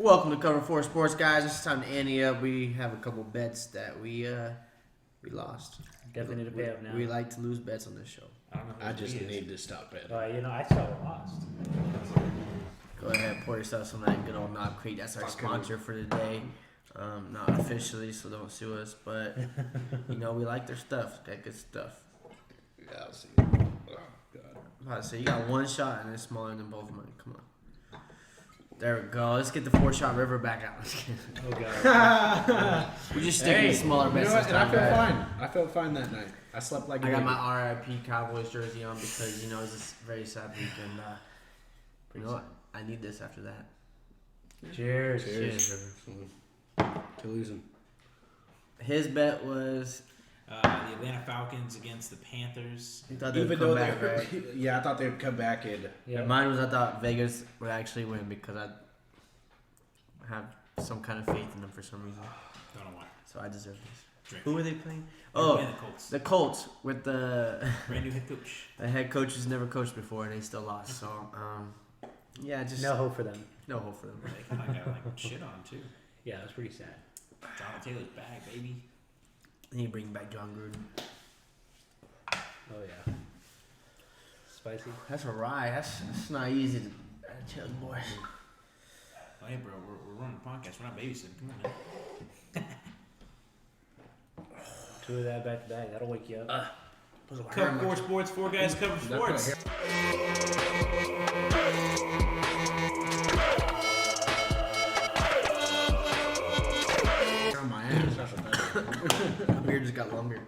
Welcome to Cover 4 Sports, guys. It's time to ante up. We have a couple bets that we lost. Definitely need to pay up now. We like to lose bets on this show. I just need to stop it. I still lost. Go ahead, pour yourself some of that good old Knob Creek. That's our sponsor for today. Not officially, so don't sue us, but we like their stuff. Got good stuff. Yeah, I'll see. Oh, God. I'm about to say, you got one shot and it's smaller than both of mine. Come on. There we go. Let's get the 4-shot river back out. Oh, God. We're just sticking to smaller bets. You know what? And I felt fine. I felt fine that night. I slept like I got my RIP Cowboys jersey on because, it's a very sad week. And you know what? I need this after that. Cheers. Cheers. To losing. His bet was the Atlanta Falcons against the Panthers. I thought they would come back, right? Yeah, I thought they'd come back in. Yeah. Mine was I thought Vegas would actually win because I have some kind of faith in them for some reason. Don't know why. So I deserve this. Drink. Who were they playing? The Colts. The Colts with the Brand new head coach. The head coach has never coached before and they still lost. So just no hope for them. No hope for them. They kind of got shit on too. Yeah, it was pretty sad. Jonathan Taylor's back, baby. He bring back John Gruden. Oh yeah. Spicy. That's a rye. That's not easy to chug, boys. Oh, hey, bro, we're running a podcast. We're not babysitting. Come on, man. 2 of that back to back. That'll wake you up. Cover 4 Sports. 4 guys cover sports. My beard just got longer.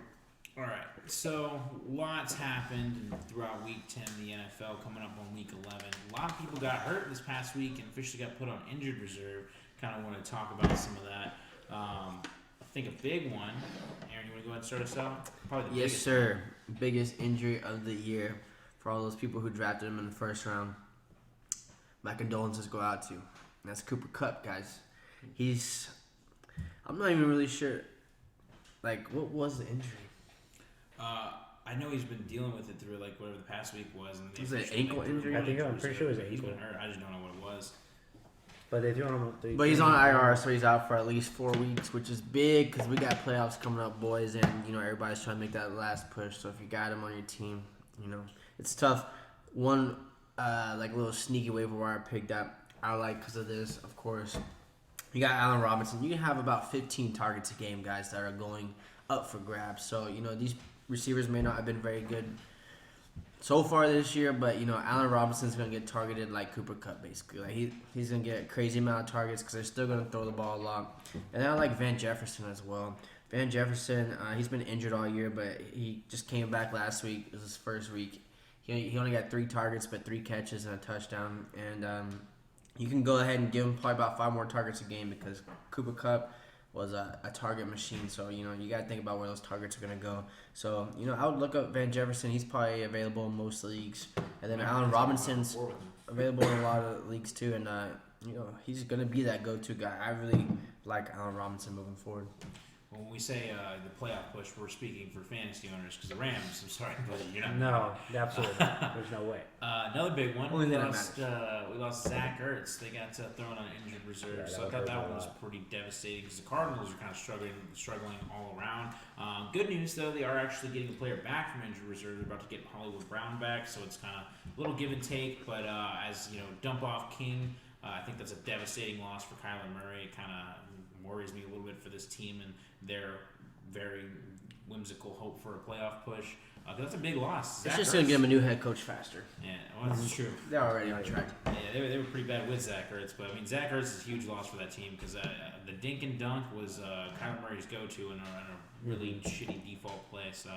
All right, so lots happened throughout Week 10 in the NFL, coming up on Week 11. A lot of people got hurt this past week and officially got put on injured reserve. Kind of want to talk about some of that. I think a big one. Aaron, you want to go ahead and start us out? Probably the biggest sir. Biggest injury of the year for all those people who drafted him in the first round. My condolences go out to. And that's Cooper Kupp, guys. I'm not even really sure. What was the injury? I know he's been dealing with it through whatever the past week was. And was it an ankle injury? I'm pretty sure it was an He's ankle. been hurt. I just don't know what it was. But they threw him. But he's on IR, so he's out for at least 4 weeks, which is big because we got playoffs coming up, boys, and everybody's trying to make that last push. So if you got him on your team, it's tough. One little sneaky waiver wire pick that I like because of this, of course. You got Allen Robinson. You can have about 15 targets a game, guys, that are going up for grabs. So these receivers may not have been very good so far this year, but Allen Robinson's gonna get targeted like Cooper Kupp, basically. He's gonna get a crazy amount of targets because they're still gonna throw the ball a lot. And I like Van Jefferson as well. Van Jefferson, he's been injured all year, but he just came back last week. It was his first week. He only got 3 targets, but 3 catches and a touchdown. And you can go ahead and give him probably about 5 more targets a game because Cooper Kupp was a target machine. So, you got to think about where those targets are going to go. So, I would look up Van Jefferson. He's probably available in most leagues. And then Allen Robinson's available in a lot of leagues too. And, he's going to be that go-to guy. I really like Allen Robinson moving forward. When we say the playoff push, we're speaking for fantasy owners because the Rams, I'm sorry, but you're not. No, absolutely. There's no way. Another big one. Only We that lost Zach Ertz. They got thrown on injured reserve, Yeah, so I thought that one was pretty devastating because the Cardinals are kind of struggling all around. Good news though, they are actually getting a player back from injured reserve. They're about to get Hollywood Brown back, so it's kind of a little give and take. But as dump off King, I think that's a devastating loss for Kyler Murray. It kind of worries me a little bit for this team and their very whimsical hope for a playoff push. That's a big loss. It's just going to get him a new head coach faster. Yeah, well, that's true. They're already on track. Yeah, they were pretty bad with Zach Ertz, but Zach Ertz is a huge loss for that team because the dink and dunk was Kyler Murray's go-to in a really shitty default play. So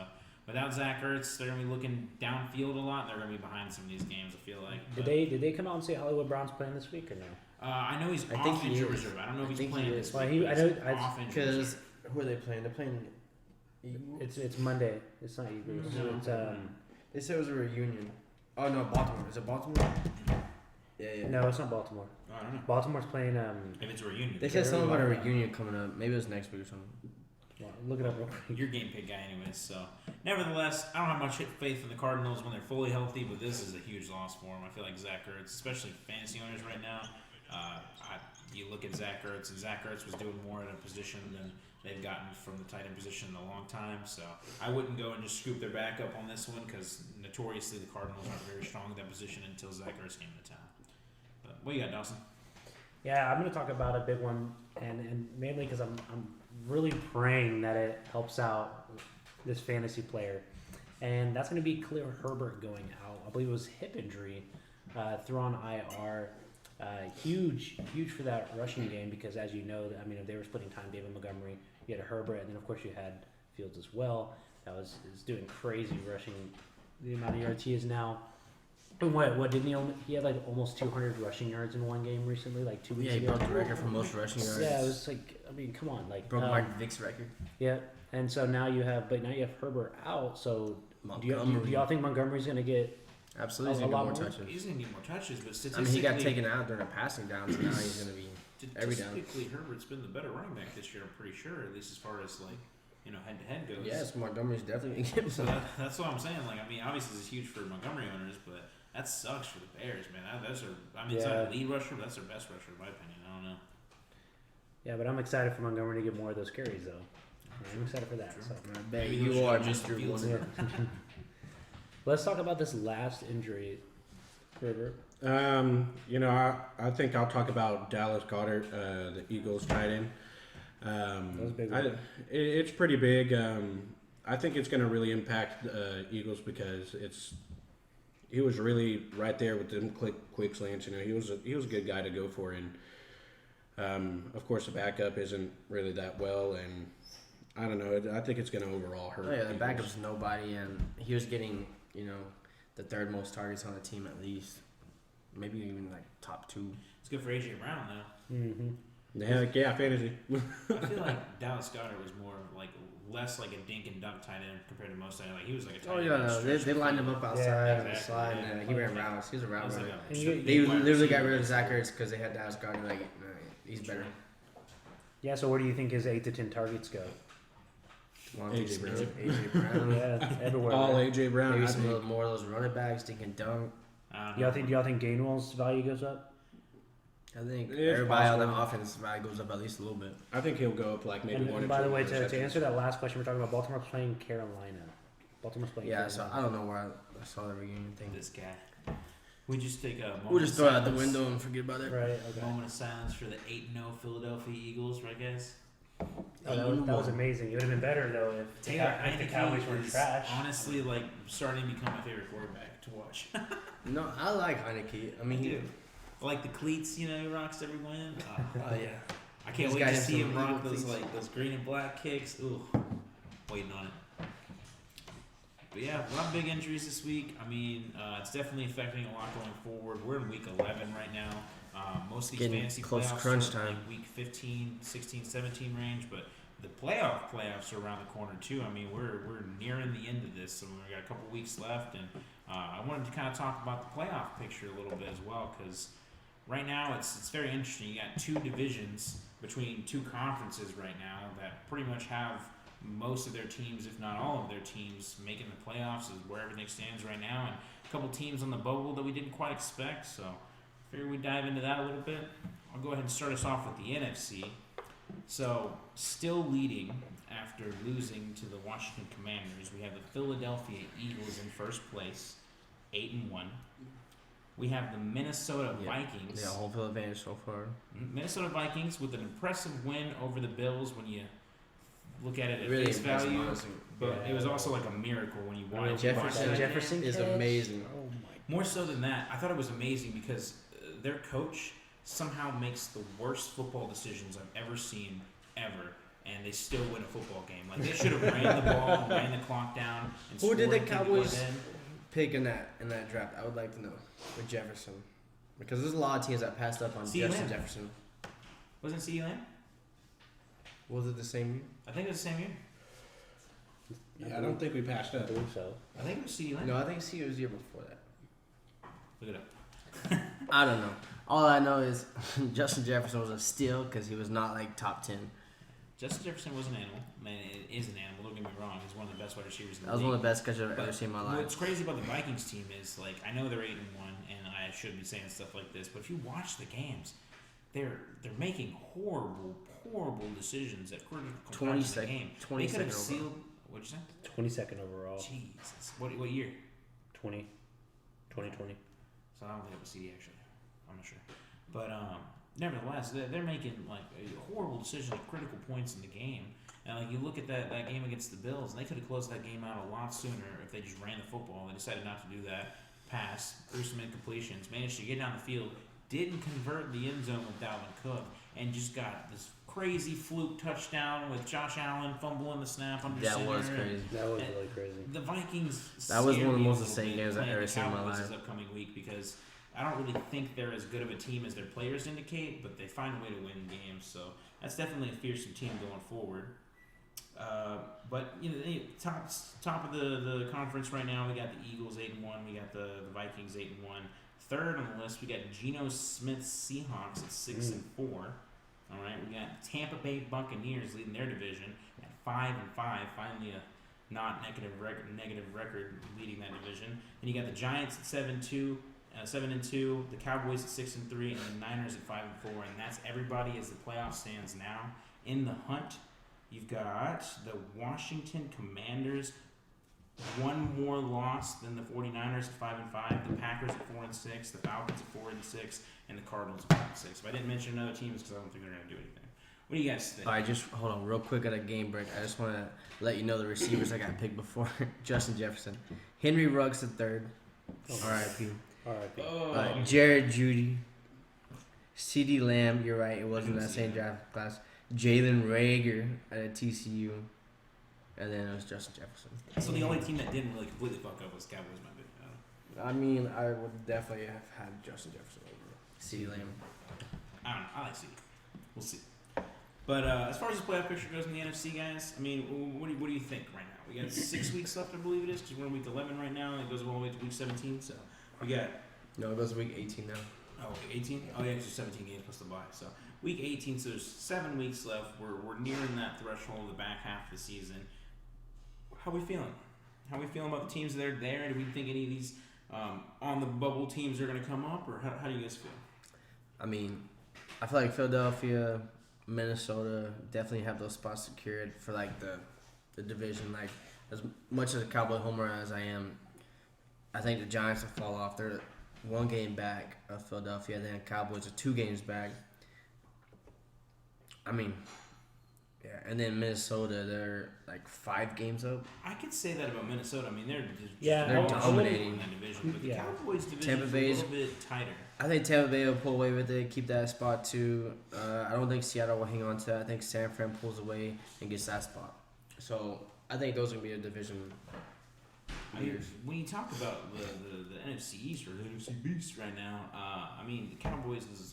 without Zach Ertz, they're going to be looking downfield a lot, and they're going to be behind some of these games, I feel like. Did they come out and say Hollywood Brown's playing this week or no? I know he's off injured reserve. I don't know if he's playing this week. Off injured Because who are they playing? They're playing Eagles? It's Monday. It's not Eagles. No. They said it was a reunion. Oh, no, Baltimore. Is it Baltimore? Yeah. No, it's not Baltimore. I don't know. Baltimore's playing. If it's a reunion. They said something about a reunion coming up. Maybe it was next week or something. Well, look it up real quick. Your game pick guy anyways, so. Nevertheless, I don't have much faith in the Cardinals when they're fully healthy, but this is a huge loss for them. I feel like Zach Ertz, especially fantasy owners right now, You look at Zach Ertz, and Zach Ertz was doing more in a position than they've gotten from the tight end position in a long time. So I wouldn't go and just scoop their back up on this one because notoriously the Cardinals aren't very strong in that position until Zach Ertz came into town. But what you got, Dawson? Yeah, I'm going to talk about a big one, and mainly because I'm really praying that it helps out this fantasy player, and that's going to be Khalil Herbert going out. I believe it was hip injury, thrown on IR. Huge for that rushing game because, as you know, I mean, if they were splitting time, David Montgomery, you had Herbert, and then of course you had Fields as well. That is doing crazy rushing. The amount of yards he is now. And what didn't he had like almost 200 rushing yards in one game recently, like 2 weeks Yeah, he ago. broke the record for most rushing yards. Yeah, it was like, I mean, come on, like Broke Mike Vick's record. Yeah, and so now you have Herbert out. So do y'all think Montgomery's going to get? Absolutely, he's A going to lot get more more? touches. He's going to need more touches, but I statistically, mean, he got taken out during a passing down, so now he's going to be every down. statistically, Herbert's been the better running back this year. I'm pretty sure, at least as far as like head to head goes. Yes, Montgomery's definitely going to give So some. that's what I'm saying. Like, I mean, obviously this is huge for Montgomery owners, but that sucks for the Bears, man. It's not a lead rusher, but that's their best rusher, in my opinion. I don't know. Yeah, but I'm excited for Montgomery to get more of those carries, though. I'm excited for that. True. So. I bet Maybe you those are, should have Mr. Fields. One. Yeah. Let's talk about this last injury, Herbert. I think I'll talk about Dallas Goddard, the Eagles tight end. That was a big one. It's pretty big. I think it's going to really impact Eagles because he was really right there with them quick slants. He was a good guy to go for, and of course the backup isn't really that well, and I don't know. I think it's going to overall hurt. Oh, yeah, the Eagles. backup's nobody, and he was getting, the third most targets on the team at least. Maybe even like top 2. It's good for AJ Brown though. Mm-hmm. Yeah, fantasy. I feel like Dallas Goddard was less like a dink and dunk tight end compared to most tight end. Like he was like a tight Oh, end. yeah, that no, stretched they the lined field. him up outside Yeah, on the exactly, slide, yeah. and he ran routes. He was a It route was like runner. a And straight They wide literally got receiver. rid of Zach Ertz because they had Dallas Goddard. Like, no, he's better. Yeah, so where do you think his 8 to 10 targets go? AJ Brown. AJ Brown. Yeah, everywhere. All right? AJ Brown. Maybe I some think. more of those running backs, they can dunk. I don't Y'all know. think? Do y'all think Gainwell's value goes up? I think It's everybody on the possible. offense value goes up at least a little bit. I think he'll go up like maybe And, one. and or by two the way, interceptions. to answer that last question, we're talking about Baltimore's playing Carolina. Baltimore's playing Yeah, Carolina. so I don't know where I saw the reunion thing. This guy. We just take a moment We'll just of throw it out the silence. window and forget about it. Right, okay. Moment of silence for the 8-0 Philadelphia Eagles, right, guys? Oh, that was amazing. It would have been better, though, if the, if the Cowboys were is trash. honestly like starting to become my favorite quarterback to watch. No, I like Heineke. I mean, he. I like the cleats, he rocks every win. Oh yeah. I can't He's wait got to him see some him rock Eagle those cleats. those green and black kicks. Ooh, waiting on it. But yeah, a lot of big injuries this week. I mean, it's definitely affecting a lot going forward. We're in week 11 right now. Most of these Getting fantasy close to playoffs crunch are in, time. like week 15, 16, 17 range, but the playoffs are around the corner too. I mean, we're nearing the end of this, so we got a couple weeks left, and I wanted to kind of talk about the playoff picture a little bit as well, because right now it's very interesting. You got 2 divisions between 2 conferences right now that pretty much have most of their teams, if not all of their teams, making the playoffs is where everything stands right now, and a couple teams on the bubble that we didn't quite expect. So I figured we'd dive into that a little bit. I'll go ahead and start us off with the NFC. So, still leading after losing to the Washington Commanders, we have the Philadelphia Eagles in first place, 8-1. We have the Minnesota Vikings. Yeah, home field advantage so far. Minnesota Vikings with an impressive win over the Bills when you look at it at Really face impressive, value. honestly. But it was also like a miracle when you watch Jefferson- that. Jefferson is catch? amazing. Oh my! More so than that, I thought it was amazing because their coach somehow makes the worst football decisions I've ever seen, ever, and they still win a football game. Like, they should have ran the ball and ran the clock down. And Who did scored the and kicked it Cowboys in. pick in that draft? I would like to know with Jefferson, because there's a lot of teams that passed up on CeeDee Justin Lamb. Jefferson. Wasn't CeeDee Lamb? Was it the same year? I think it was the same year. Yeah, I don't think we passed I up. believe so. I think it was CeeDee Lamb. No, I think he was the year before that. Look it up. I don't know. All I know is Justin Jefferson was a steal because he was not like top 10. Justin Jefferson was an animal. Man, it is an animal. Don't get me wrong. He's one of the best wide receivers in the That was league. one of the best catches I've But ever seen in my life. What's crazy about the Vikings team is, like, I know they're 8-1, and I shouldn't be saying stuff like this, but if you watch the games, they're making horrible decisions at critical 20 times in the game. 20 They could have second sealed. What'd you say? 22nd overall. Jesus. What year? 2020. So I don't think it was CD actually. I'm not sure. But nevertheless, they're making like horrible decisions at critical points in the game. And like you look at that game against the Bills, and they could have closed that game out a lot sooner if they just ran the football. They decided not to do that. Pass, threw some incompletions, managed to get down the field, didn't convert the end zone with Dalvin Cook, and just got this crazy fluke touchdown with Josh Allen fumbling the snap under That center. was crazy. That was really crazy. The Vikings. That was one of the most insane insane games I've ever seen in my life. This upcoming week because I don't really think they're as good of a team as their players indicate, but they find a way to win games. So that's definitely a fearsome team going forward. But you know, top of the conference right now, we got the Eagles 8-1, we got the Vikings 8-1. Third on the list, we got Geno Smith's Seahawks at 6-4. All right, we got Tampa Bay Buccaneers leading their division at 5-5. Finally, a not negative record leading that division. And you got the Giants at 7-2, the Cowboys at 6-3, and the Niners at 5-4. And that's everybody as the playoff stands now. In the hunt, you've got the Washington Commanders, one more loss than the 49ers at 5-5, the Packers at 4-6, the Falcons at 4-6, and the Cardinals at 5-6. If I didn't mention another teams, because I don't think they're going to do anything. What do you guys think? All right, just hold on real quick at a game break. I just want to let you know the receivers I got picked before. Justin Jefferson. Henry Ruggs the third. R.I.P. R.I.P. Jared Judy. CeeDee Lamb, you're right. It wasn't that same draft class. Jalen Reagor at TCU. And then it was Justin Jefferson. So the only team that didn't really completely fuck up was Cowboys, my bad. I mean, I would definitely have had Justin Jefferson over CeeDee Lamb. I don't know. I like CD. We'll see. But as far as the playoff picture goes in the NFC, guys, I mean, what do you think right now? We got 6 weeks left, I believe it is, because we're in week 11 right now, and it goes all the way to week 17. So we got. No, it goes to week 18 now. Oh, 18? Oh, yeah, it's just 17 games plus the bye. So week 18, so there's 7 weeks left. We're nearing that threshold of the back half of the season. How we feeling? How we feeling about the teams that are there? Do we think any of these on the bubble teams are going to come up, or how do you guys feel? I mean, I feel like Philadelphia, Minnesota definitely have those spots secured for like the division. Like as much as a Cowboy homer as I am, I think the Giants will fall off. They're 1 game back of Philadelphia. Then Cowboys are 2 games back. I mean, yeah, and then Minnesota, they're like 5 games up. I could say that about Minnesota. I mean, they're they're dominating in that division, but the Yeah. Cowboys division Tampa is a Bay's- little bit tighter. I think Tampa Bay will pull away with it, keep that spot too. I don't think Seattle will hang on to that. I think San Fran pulls away and gets that spot. So I think those are going to be a division. I mean, when you talk about the NFC East or the NFC Beast right now, I mean, the Cowboys is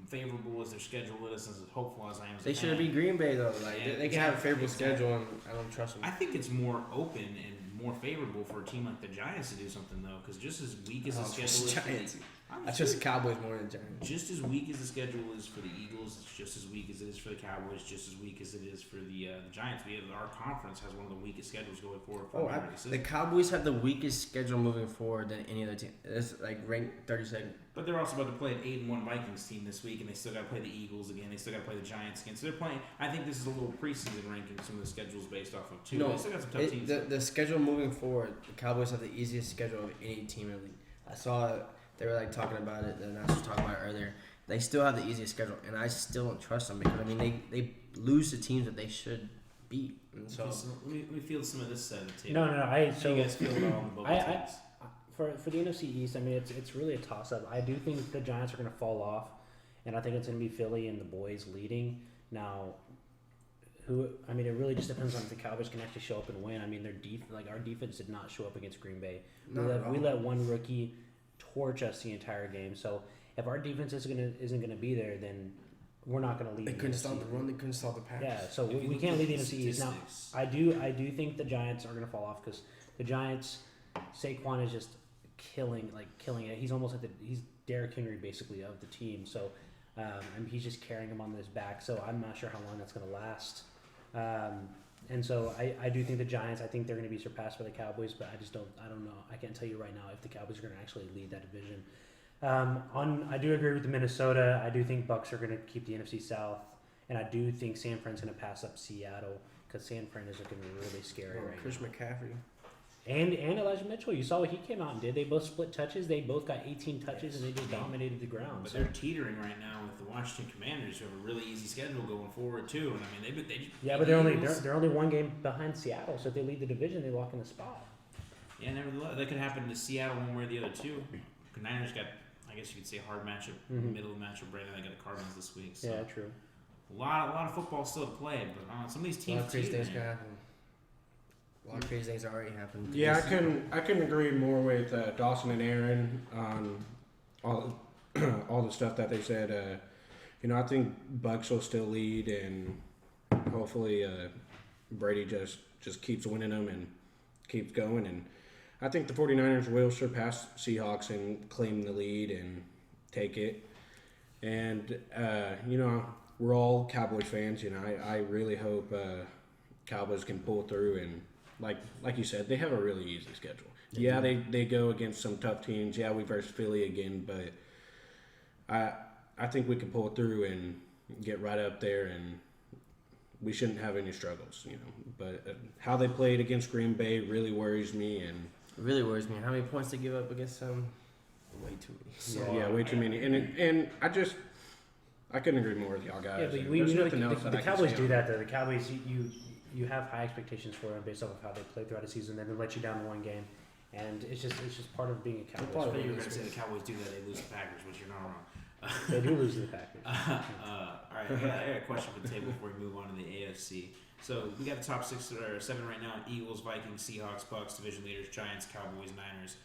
favorable as their schedule is, as hopeful as I am. As They a should have fan. beat Green Bay though. Like Yeah, they can have a favorable exactly. schedule, and I don't trust them. I think it's more open and more favorable for a team like the Giants to do something though, because just as weak as the schedule is, Giants. I'm I trust the Cowboys more than the Giants. just as weak as the schedule is for the Eagles, it's just as weak as it is for the Cowboys, just as weak as it is for the Giants. Our conference has one of the weakest schedules going forward. For The Cowboys have the weakest schedule moving forward than any other team. It's like ranked 32nd. But they're also about to play an 8-1 Vikings team this week, and they still got to play the Eagles again. They still got to play the Giants again. So they're playing. I think this is a little preseason ranking. Some of the schedules based off of too. No, they still got some tough teams. the schedule moving forward, the Cowboys have the easiest schedule of any team in the league. I saw they were like talking about it, and I was talking about it earlier. They still have the easiest schedule, and I still don't trust them because I mean they lose to teams that they should beat. And so let me feel some of this side of the table. No. How do you guys feel about all the bubble teams? For the NFC East, I mean, it's really a toss-up. I do think the Giants are going to fall off, and I think it's going to be Philly and the boys leading. Now, I mean, it really just depends on if the Cowboys can actually show up and win. I mean, our defense did not show up against Green Bay. We let one rookie torch us the entire game. So if our defense isn't gonna be there, then we're not going to lead. they the couldn't NFC. stop the run. They couldn't stop the pass. Yeah, so If you we look can't at lead the the NFC East. Now, statistics- I do think the Giants are going to fall off because the Giants, Saquon is just killing it. He's almost like he's Derrick Henry basically of the team. So, and he's just carrying him on his back. So I'm not sure how long that's going to last. And so I do think the Giants. I think they're going to be surpassed by the Cowboys, but I don't know. I can't tell you right now if the Cowboys are going to actually lead that division. I do agree with the Minnesota. I do think Bucks are going to keep the NFC South, and I do think San Fran's going to pass up Seattle because San Fran is looking really scary right Chris now. McCaffrey. And Elijah Mitchell, you saw what he came out and did. They both split touches. They both got 18 touches, and they just dominated the ground. But So, they're teetering right now with the Washington Commanders, who have a really easy schedule going forward too. And I mean, yeah, but they're only one game behind Seattle. So if they lead the division, they lock in the spot. Yeah, nevertheless, that could happen to Seattle one way or the other too. The Niners got, I guess you could say, hard matchup, middle of matchup right now. They got the Cardinals this week. So Yeah, true. a lot of football still to play, but some of these A teams lot of crazy things teetering. can happen. A lot of crazy things already happened. Yeah, I couldn't agree more with Dawson and Aaron on all all the stuff that they said. I think Bucks will still lead, and hopefully Brady just keeps winning them and keeps going. And I think the 49ers will surpass Seahawks and claim the lead and take it. And we're all Cowboys fans. I really hope Cowboys can pull through and. Like you said, they have a really easy schedule. Yeah, they go against some tough teams. Yeah, we versus Philly again, but I think we can pull through and get right up there, and we shouldn't have any struggles, But how they played against Green Bay really worries me, and It really worries me. How many points they give up against them? Way too many. way too many. And I couldn't agree more with y'all guys. Yeah, but There's nothing else that the I can Cowboys say do on that though. The Cowboys, you have high expectations for them based off of how they play throughout the season. Then they let you down in one game, and it's just part of being a I Cowboys thought fan. you were going to say the Cowboys do that, they lose the Packers, which you're not wrong. They do lose to the Packers. All right, I got a question for the table before we move on to the AFC. So we got the top 6 or 7 right now: Eagles, Vikings, Seahawks, Bucks, division leaders, Giants, Cowboys, Niners.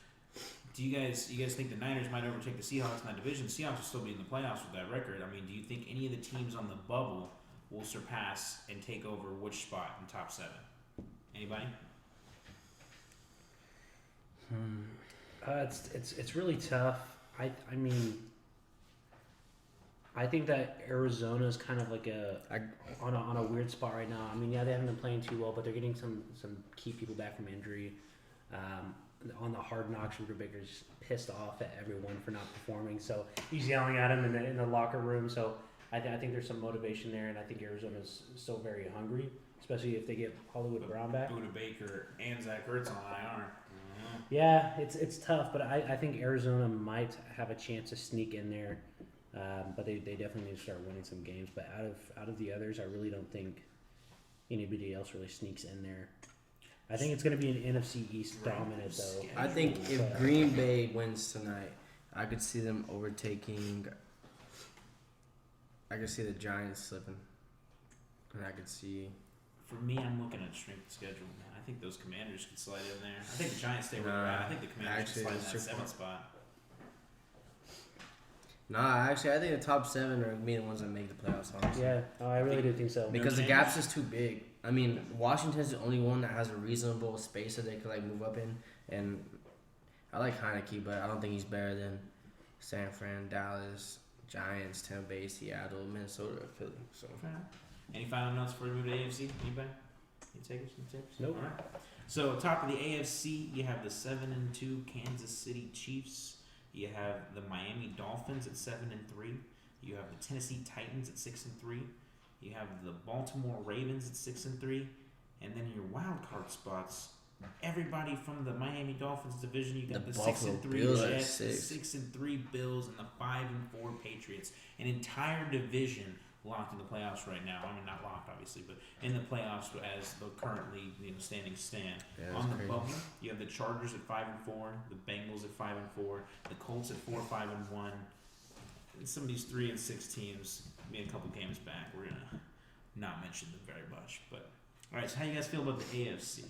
Do you guys think the Niners might overtake the Seahawks in that division? The Seahawks will still be in the playoffs with that record. I mean, do you think any of the teams on the bubble will surpass and take over which spot in top 7? Anybody? It's really tough. I mean, I think that Arizona is kind of like on a weird spot right now. I mean, yeah, they haven't been playing too well, but they're getting some key people back from injury. On the Hard Knocks, Ruger Baker's pissed off at everyone for not performing, so he's yelling at him in the locker room. So I think there's some motivation there, and I think Arizona's still very hungry, especially if they get Hollywood Brown back. Buda Baker and Zach Ertz on IR. Yeah, it's tough, but I think Arizona might have a chance to sneak in there, but they definitely need to start winning some games. But out of the others, I really don't think anybody else really sneaks in there. I think it's going to be an NFC East dominant, though. I think if Green Bay wins tonight, I could see them overtaking. I could see the Giants slipping, and I could see. For me, I'm looking at strength of schedule, man. I think those Commanders could slide in there. I think the Giants stay where they're at. I think the Commanders could slide in that 7th spot. Actually, I think the top 7 are going to be the ones that make the playoffs, honestly. Yeah, I really do think so. Because the gap's just too big. I mean, Washington's the only one that has a reasonable space that they could move up in, and I like Heineke, but I don't think he's better than San Fran, Dallas, Giants, Tampa Bay, Seattle, Minnesota, Philly. So. Any final notes before we move to AFC? Anybody? Any takers? Nope. All right. So top of the AFC, you have the 7-2 Kansas City Chiefs. You have the Miami Dolphins at 7-3. You have the Tennessee Titans at 6-3. You have the Baltimore Ravens at 6-3, and then your wild card spots. Everybody from the Miami Dolphins division, you got the 6-3 Jets, the 6-3 Bills, and the 5-4 Patriots. An entire division locked in the playoffs right now. I mean, not locked obviously, but in the playoffs as the currently standings stand. Yeah, on the crazy. bubble, you have the Chargers at 5-4, the Bengals at 5-4, the Colts at 4-5-1. And some of these 3-6 teams, being a couple games back, we're gonna not mention them very much. But all right, so how do you guys feel about the AFC?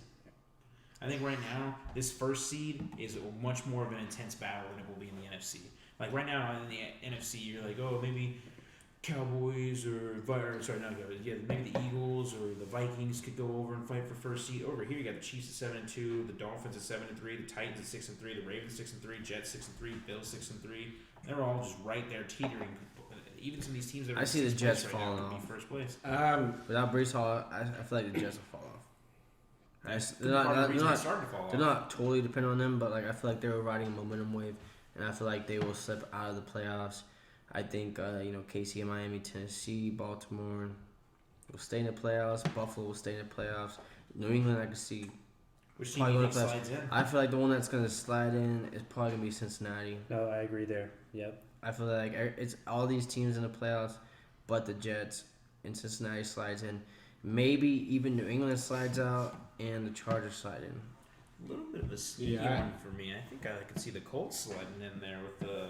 I think right now this first seed is much more of an intense battle than it will be in the NFC. Like right now in the NFC, you're like, oh, maybe Cowboys maybe the Eagles or the Vikings could go over and fight for first seed. Over here, you got the Chiefs at 7-2, the Dolphins at 7-3, the Titans at 6-3, the Ravens 6-3, Jets 6-3, Bills 6-3. They're all just right there teetering. Even some of these teams that are I see the Jets right now falling could be off. first place. Without Brees Hall, I feel like the Jets will fall off. They're not They're not totally dependent on them, but I feel like they were riding a momentum wave and I feel like they will slip out of the playoffs. I think KC and Miami, Tennessee, Baltimore will stay in the playoffs. Buffalo will stay in the playoffs. New England, I can see. Which team do you think slides in? I feel like the one that's going to slide in is probably going to be Cincinnati. No, I agree there. Yep. I feel like it's all these teams in the playoffs, but the Jets and Cincinnati slides in. Maybe even New England slides out and the Chargers slide in. A little bit of a sneaky one for me. I think I could see the Colts sliding in there with the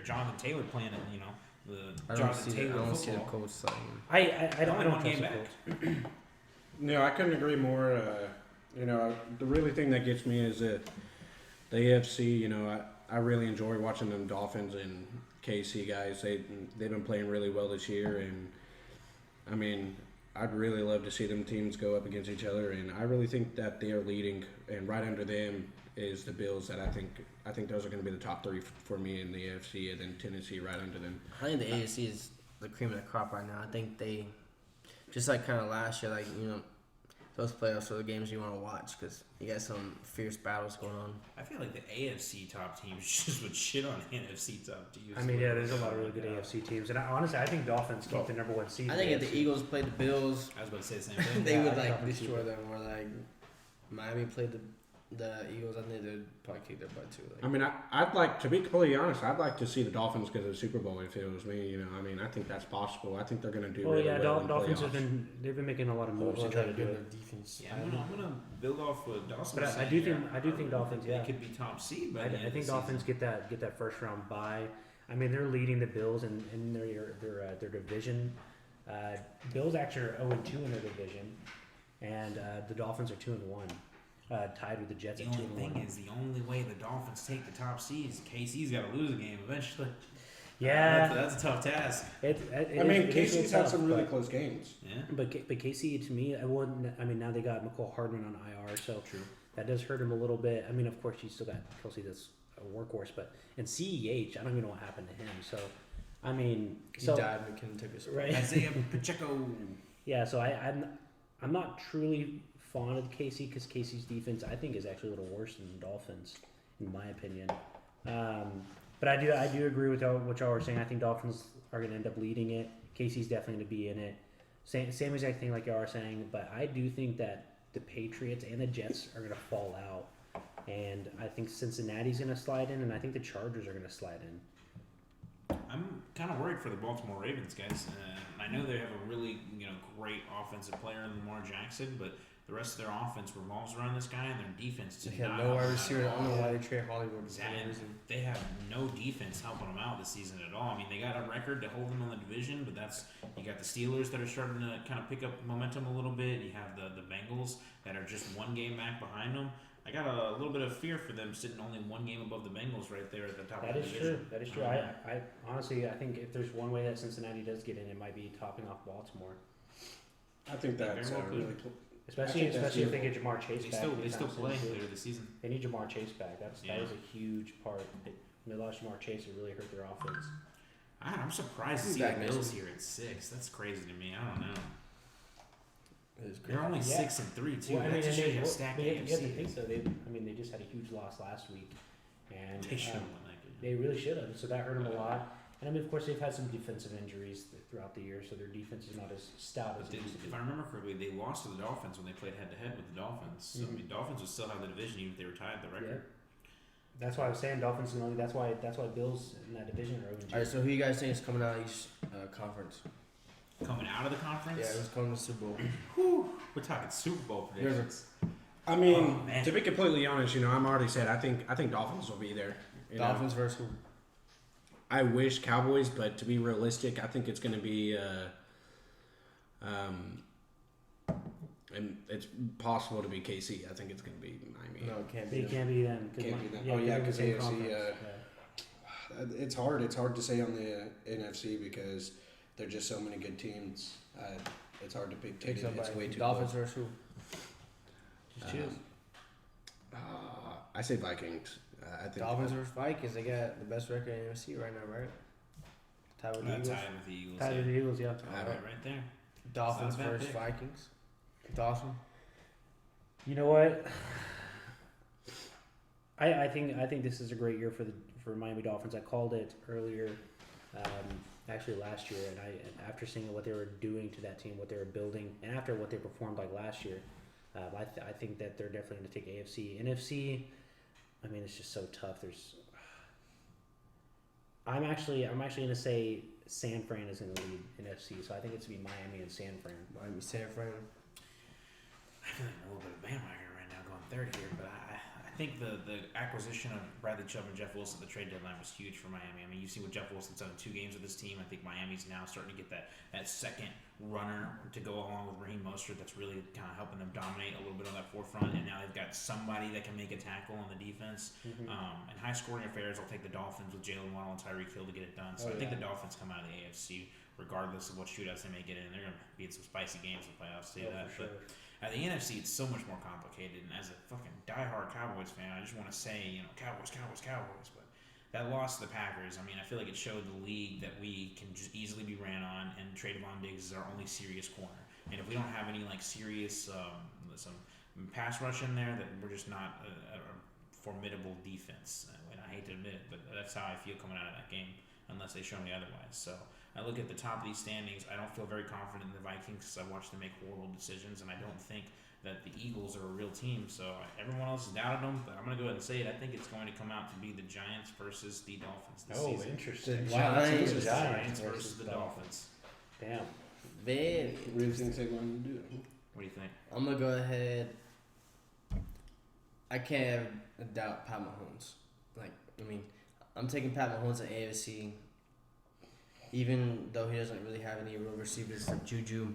Jonathan Taylor playing it. The Jonathan Taylor I don't football. see the Colts sliding in. I don't one trust game the back. Colts. No, I couldn't agree more. The really thing that gets me is the AFC. I really enjoy watching them Dolphins and KC guys. They've been playing really well this year, and I mean, I'd really love to see them teams go up against each other. And I really think that they are leading, and right under them is the Bills. That I think those are going to be the top three for me in the AFC, and then Tennessee right under them. I think the AFC is the cream of the crop right now. I think they, just like kind of last year, those playoffs are the games you want to watch because you got some fierce battles going on. I feel like the AFC top teams just would shit on NFC top teams. I mean, yeah, there's a lot of really good AFC teams, and honestly, I think Dolphins keep the number one seed. I think if the Eagles played the Bills, I was about to say the same thing. they Yeah, would I think destroy them. Or Miami played the Eagles, I think they'd probably kick their butt too. I mean, I'd like to be completely honest. I'd like to see the Dolphins go to the Super Bowl if it was me. I mean, I think that's possible. I think they're going to do really well in Dolphins playoffs. they've been making a lot of moves to try to do it. Defense. Yeah, I'm gonna build off what Dawson. But I do think Dolphins. Yeah, they could be top seed. By I think Dolphins get that first round bye. I mean, they're leading the Bills in their division. Bills actually are 0-2 in their division, and the Dolphins are 2-1. Tied with the Jets The at 2-1. only thing is, the only way the Dolphins take the top seeds, KC's got to lose a game eventually. Yeah, that's a tough task. KC's had some really close games. Yeah, but KC to me, I wouldn't. I mean, now they got McCall Hardman on IR, so true. That does hurt him a little bit. I mean, of course, you still got Kelsey that's a workhorse, but in CEH, I don't even know what happened to him. So, I mean, He died. McKinnon took his right. Isaiah Pacheco. Yeah, so I'm not truly fond of KC because KC's defense I think is actually a little worse than the Dolphins, in my opinion. But I do agree with what y'all were saying. I think Dolphins are going to end up leading it. KC's definitely going to be in it. Same exact thing like y'all are saying. But I do think that the Patriots and the Jets are going to fall out, and I think Cincinnati's going to slide in, and I think the Chargers are going to slide in. I'm kind of worried for the Baltimore Ravens, guys. I know they have a really great offensive player in Lamar Jackson, but the rest of their offense revolves around this guy, and their defense They did had not no help wide them receiver. out I at don't know all. why they trade Hollywood. Exactly. They have no defense helping them out this season at all. I mean, they got a record to hold them in the division, but you got the Steelers that are starting to kind of pick up momentum a little bit. You have the Bengals that are just one game back behind them. I got a little bit of fear for them sitting only one game above the Bengals right there at the top of the division. That is true. I honestly, I think if there's one way that Cincinnati does get in, it might be topping off Baltimore. I think that's very well really cool. Especially if they get Jamar Chase They back. still play soon, too. later this season. They need Jamar Chase back. That was a huge part. When they lost Jamar Chase, it really hurt their offense. I'm surprised to see the Bills here at 6. That's crazy to me. I don't know. They're only 6-3 too. Well, That just shows you how stacked you have to AFC think is. so. They just had a huge loss last week, and They should have won that game. they really should have. So that hurt them a lot. And I mean, of course, they've had some defensive injuries throughout the year, so their defense is not as stout as it used to be. If I remember correctly, they lost to the Dolphins when they played head-to-head with the Dolphins. So, I mean, Dolphins would still have the division even if they were tied the record. That's why I was saying Dolphins can only. That's why Bills in that division are 0-2. All right, so who you guys think is coming out of each conference? Coming out of the conference? Yeah, who's coming to the Super Bowl? We're talking Super Bowl predictions. I mean, Oh, man. to be completely honest, I'm already said I think Dolphins will be there. Dolphins versus who? I wish Cowboys, but to be realistic, I think it's going to be. And it's possible to be KC. I think it's going to be Miami. No, it can't They be. can't be them. Can't be them. Yeah, Oh, yeah, they're 'cause in the AFC, conference. It's hard. It's hard to say on the NFC because there's just so many good teams. It's hard to pick. Pick It's somebody. way too Dolphins close. versus who? Just choose. I say Vikings. I think Dolphins versus Vikings. They got the best record in the NFC right now, right? Tied with the Eagles. Tied with the Eagles. Tied with the Eagles, yeah. Right there. Dolphins It's not a bad versus pick. Vikings. Dawson. You know what? I think this is a great year for for Miami Dolphins. I called it earlier, actually last year, and after seeing what they were doing to that team, what they were building, and after what they performed like last year, I think that they're definitely going to take AFC. NFC, I mean, it's just so tough. I'm actually going to say San Fran is going to lead NFC, so I think it's going to be Miami and San Fran. Miami, San Fran. I feel like I'm a little bit of a bandwagon right now going third here, but I think the acquisition of Bradley Chubb and Jeff Wilson at the trade deadline was huge for Miami. I mean, you see what Jeff Wilson's done in 2 games with this team. I think Miami's now starting to get that second runner to go along with Raheem Mostert that's really kind of helping them dominate a little bit on that forefront, and now they've got somebody that can make a tackle on the defense. Mm-hmm. In high-scoring affairs, I'll take the Dolphins with Jalen Waddle and Tyreek Hill to get it done. So I think the Dolphins come out of the AFC regardless of what shootouts they may get in. They're going to be in some spicy games in the playoffs, say that. For sure. At the NFC, it's so much more complicated, and as a fucking diehard Cowboys fan, I just want to say, Cowboys. But that loss to the Packers, I mean, I feel like it showed the league that we can just easily be ran on, and Trayvon Diggs is our only serious corner. And if we don't have any serious some pass rush in there, that we're just not a formidable defense. And I hate to admit it, but that's how I feel coming out of that game, unless they show me otherwise. So I look at the top of these standings. I don't feel very confident in the Vikings because I watched them make horrible decisions, and I don't think that the Eagles are a real team. So everyone else has doubted them, but I'm going to go ahead and say it. I think it's going to come out to be the Giants versus the Dolphins this season. Interesting. The Wow, that's Giants. a good Giants versus the Dolphins. Damn. Very. Reeves thinks they're going to do it. What do you think? I'm gonna go ahead. I can't doubt Pat Mahomes. I'm taking Pat Mahomes at AFC. Even though he doesn't really have any real receivers like Juju,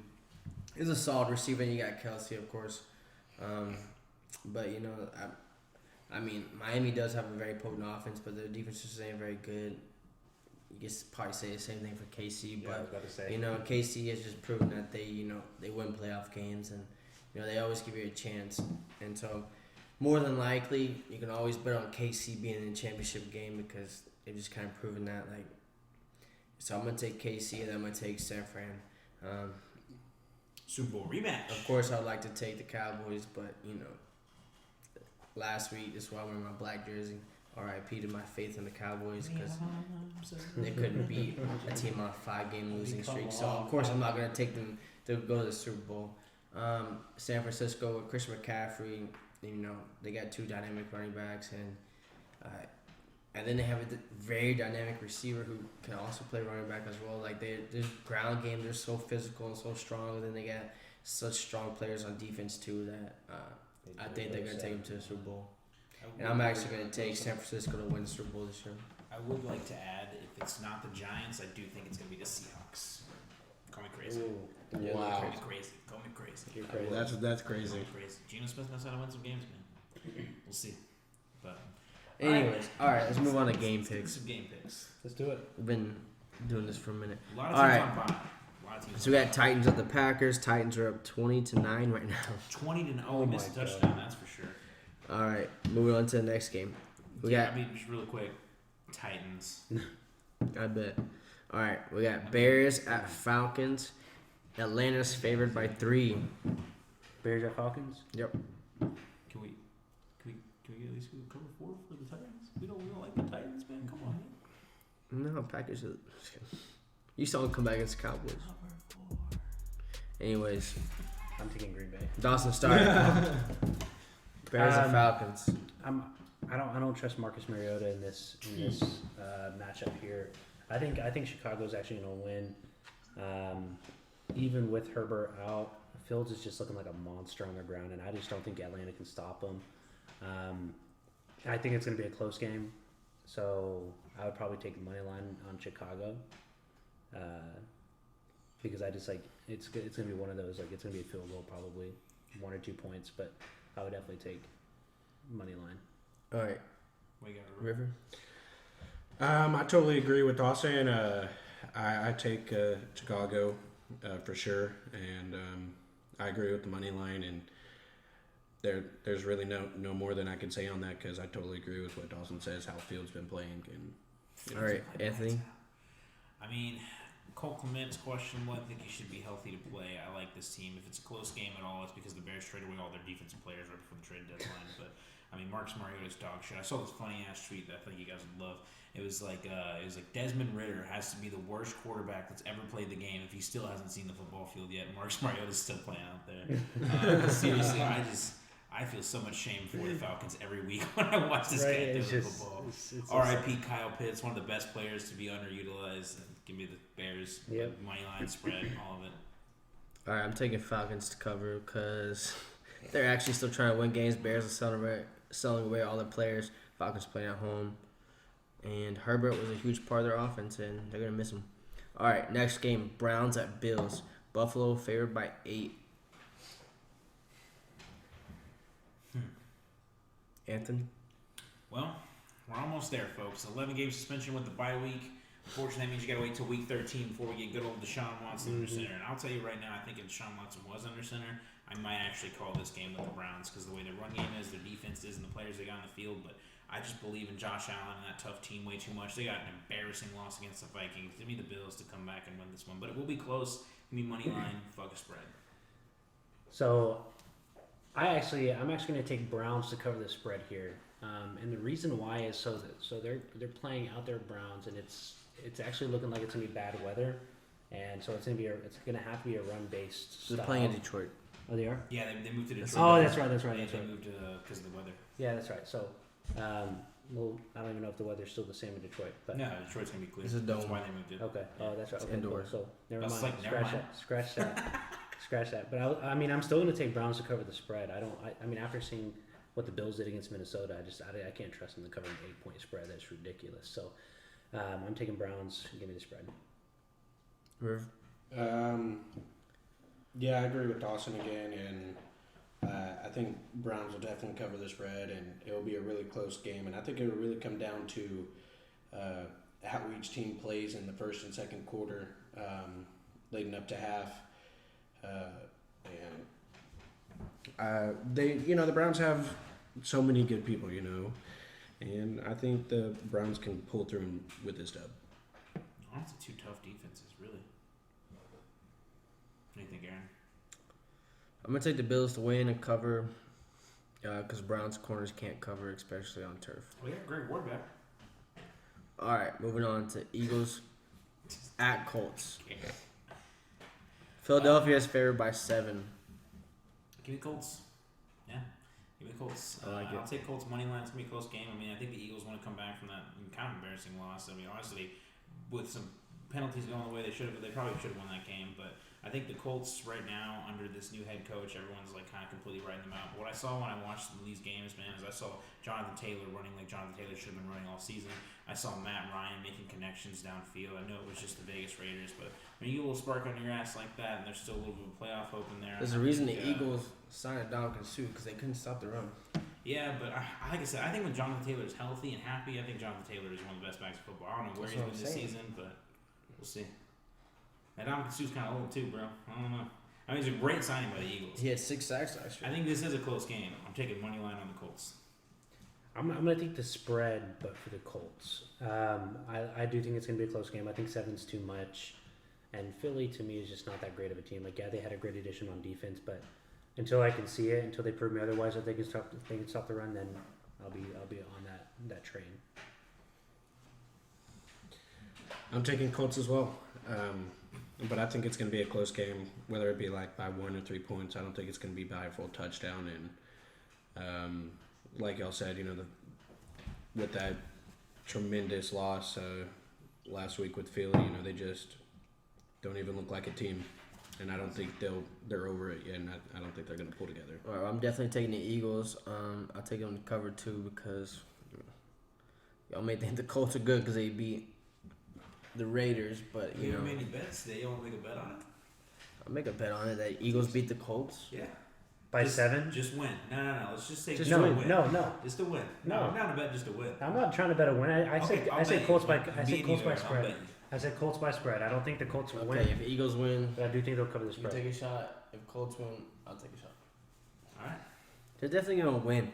he's a solid receiver. And you got Kelsey, of course. But Miami does have a very potent offense, but their defense just ain't very good. You guess probably say the same thing for KC, Yeah, I was but about to say. KC has just proven that they win playoff games, and they always give you a chance. And so, more than likely, you can always bet on KC being in the championship game because they've just kind of proven that. So I'm gonna take KC, and I'm gonna take San Fran. Super Bowl rematch. Of course, I'd like to take the Cowboys, but last week this is why I'm wearing my black jersey. R.I.P. to my faith in the Cowboys because they couldn't beat a team on a 5-game losing streak. So of course I'm not gonna take them to go to the Super Bowl. San Francisco with Christian McCaffrey, they got 2 dynamic running backs, and then they have a very dynamic receiver who can also play running back as well. Their ground game, they're so physical and so strong. And then they got such strong players on defense too that I think they're gonna take them to the Super Bowl. And I'm actually gonna take San Francisco to win the Super Bowl this year. I would like to add, if it's not the Giants, I do think it's going to be the Seahawks. Call me crazy. Ooh. Wow. Call me crazy. You're crazy. That's crazy. Call me crazy. Geno Smith knows how to win some games, man. We'll see. But Anyways, all right, let's move on to game picks. Some game picks. Let's do it. We've been doing this for a minute. A lot of All teams right. on bye. A lot of teams So we on got bye. Titans at the Packers. Titans are up 20-9 right now. 20-0. Oh We missed a my touchdown, that's for sure. All right, moving on to the next game. We got. just really quick. Titans. I bet. All right, we got Bears at Falcons. Atlanta's favored by 3. Bears at Falcons. Yep. Can we at least go cover 4 for the Titans? We don't like the Titans, man. Come on. No, Packers. You saw them come back against the Cowboys. Anyways, I'm taking Green Bay. Dawson start. Bears at Falcons. I don't trust Marcus Mariota in this matchup here. I think Chicago's actually going to win. Even with Herbert out, Fields is just looking like a monster on the ground, and I just don't think Atlanta can stop him. I think it's going to be a close game, so I would probably take the money line on Chicago because I just it's going to be one of those it's going to be a field goal probably 1 or 2 points, but I would definitely take money line. All right, We got River. I totally agree with Dawson. I take Chicago for sure, and I agree with the money line. And there's really no more than I can say on that because I totally agree with what Dawson says. How Fields been playing, and All right, Anthony. I mean, Cole Clement's questionable. I think he should be healthy to play. I like this team. If it's a close game at all, it's because the Bears traded away all their defensive players right before the trade deadline. But I mean, Marcus Mariota's dog shit. I saw this funny ass tweet that I think you guys would love. It was like Desmond Ridder has to be the worst quarterback that's ever played the game if he still hasn't seen the football field yet. Marcus Mariota's still playing out there. Seriously, I feel so much shame for the Falcons every week when I watch this guy throw the football. R.I.P. Kyle Pitts, one of the best players to be underutilized. Give me the Bears, money line spread, all of it. All right, I'm taking Falcons to cover because they're actually still trying to win games. Bears are selling away all their players. Falcons playing at home. And Herbert was a huge part of their offense, and they're going to miss him. All right, next game, Browns at Bills. Buffalo favored by 8. Anthony? Well, we're almost there, folks. 11-game suspension with the bye week. Unfortunately, that means you got to wait till week 13 before we get good old Deshaun Watson under center. And I'll tell you right now, I think if Deshaun Watson was under center, I might actually call this game with the Browns because the way their run game is, their defense is, and the players they got on the field. But I just believe in Josh Allen and that tough team way too much. They got an embarrassing loss against the Vikings. Give me the Bills to come back and win this one. But it will be close. Give me money line, fuck a spread. So I'm actually going to take Browns to cover the spread here. And the reason why is so they're playing out their Browns, and it's actually looking like it's going to be bad weather. And so it's going to have to be a run-based style. They're playing in Detroit. Oh, they are? Yeah, they moved to Detroit. Oh, that's right. They moved because of the weather. Yeah, that's right. So, well, I don't even know if the weather's still the same in Detroit. But No, Detroit's going to be clear. It's a dome. That's why they moved it. Okay. Oh, that's right. It's Okay, indoor. cool. So never That's mind. like, never mind. Scratch that. Scratch that. But I mean, I'm still going to take Browns to cover the spread. I mean, after seeing what the Bills did against Minnesota, I can't trust them to cover an 8-point spread. That's ridiculous. So I'm taking Browns. Give me the spread. Riv? Yeah, I agree with Dawson again, and I think Browns will definitely cover the spread, and it will be a really close game. And I think it will really come down to how each team plays in the first and second quarter, leading up to half. The Browns have so many good people, and I think the Browns can pull through with this dub. Honestly, two tough defenses, really. What do you think, Aaron? I'm going to take the Bills to win and cover because Browns corners can't cover, especially on turf. Well, yeah, Greg Ward back. All right, moving on to Eagles at Colts. Philadelphia is favored by 7. Give me Colts. Yeah, give me Colts. I like it. I'll take Colts money line. It's gonna be a close game. I mean, I think the Eagles want to come back from that kind of embarrassing loss. I mean, honestly, with some penalties going the way they probably should have won that game. But I think the Colts right now, under this new head coach, everyone's like kind of completely writing them out. But what I saw when I watched these games, man, is I saw Jonathan Taylor running like Jonathan Taylor should have been running all season. I saw Matt Ryan making connections downfield. I know it was just the Vegas Raiders, but when you get a little spark on your ass like that, and there's still a little bit of a playoff hope in there. There's a reason the Eagles signed Dominican Sue because they couldn't stop the run. Yeah, but like I said, I think when Jonathan Taylor is healthy and happy, I think Jonathan Taylor is one of the best backs in football. I don't know where he's been this season, but we'll see. And Dominican Sue's kind of old too, bro. I don't know. I mean, it's a great signing by the Eagles. He had 6 sacks last year. I think this is a close game. I'm taking money line on the Colts. I'm going to take the spread, but for the Colts. I do think it's going to be a close game. I think 7's too much. And Philly, to me, is just not that great of a team. Like, yeah, they had a great addition on defense, but until I can see it, until they prove me otherwise that they can stop the run, then I'll be on that train. I'm taking Colts as well. But I think it's going to be a close game, whether it be like by 1 or 3 points. I don't think it's going to be by a full touchdown. And like y'all said, with that tremendous loss last week with Philly, they just don't even look like a team. And I don't think they're over it yet, and I don't think they're going to pull together. All right, I'm definitely taking the Eagles. I'll take them to cover 2 because y'all may think the Colts are good because they beat the Raiders, but you haven't made any bets today. You want to make a bet on it? I'll make a bet on it that Eagles beat the Colts. Yeah. By 7? Just win. No. Let's just say Just just win. a win. No. Just a win. No, I'm not a bet. Just a win. I'm not trying to bet a win. I said Colts by spread. You. I said Colts by spread. I don't think the Colts will win. Okay, if Eagles win, But I do think they'll cover the you spread. take a shot. If Colts win, I'll take a shot. All right. They're definitely going to win.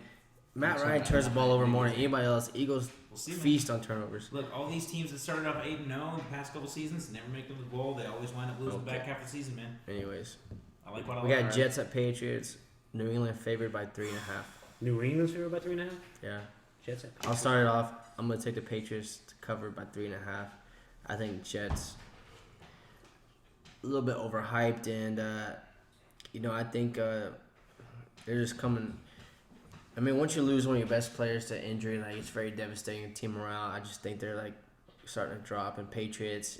Matt Ryan turns the ball over more than anybody else. Eagles We'll see, feast on turnovers. Look, all these teams that started off 8-0 in the past couple seasons never make them the bowl. They always wind up losing the back half of the season, man. Anyways. I like what I We like. got Jets at Patriots. New England favored by 3.5. New England's favored by 3.5. Yeah. Jets at I'll start it off. I'm gonna take the Patriots to cover by 3.5. I think Jets a little bit overhyped, and I think they're just coming. I mean, once you lose one of your best players to injury, like it's very devastating team morale. I just think they're like starting to drop. And Patriots,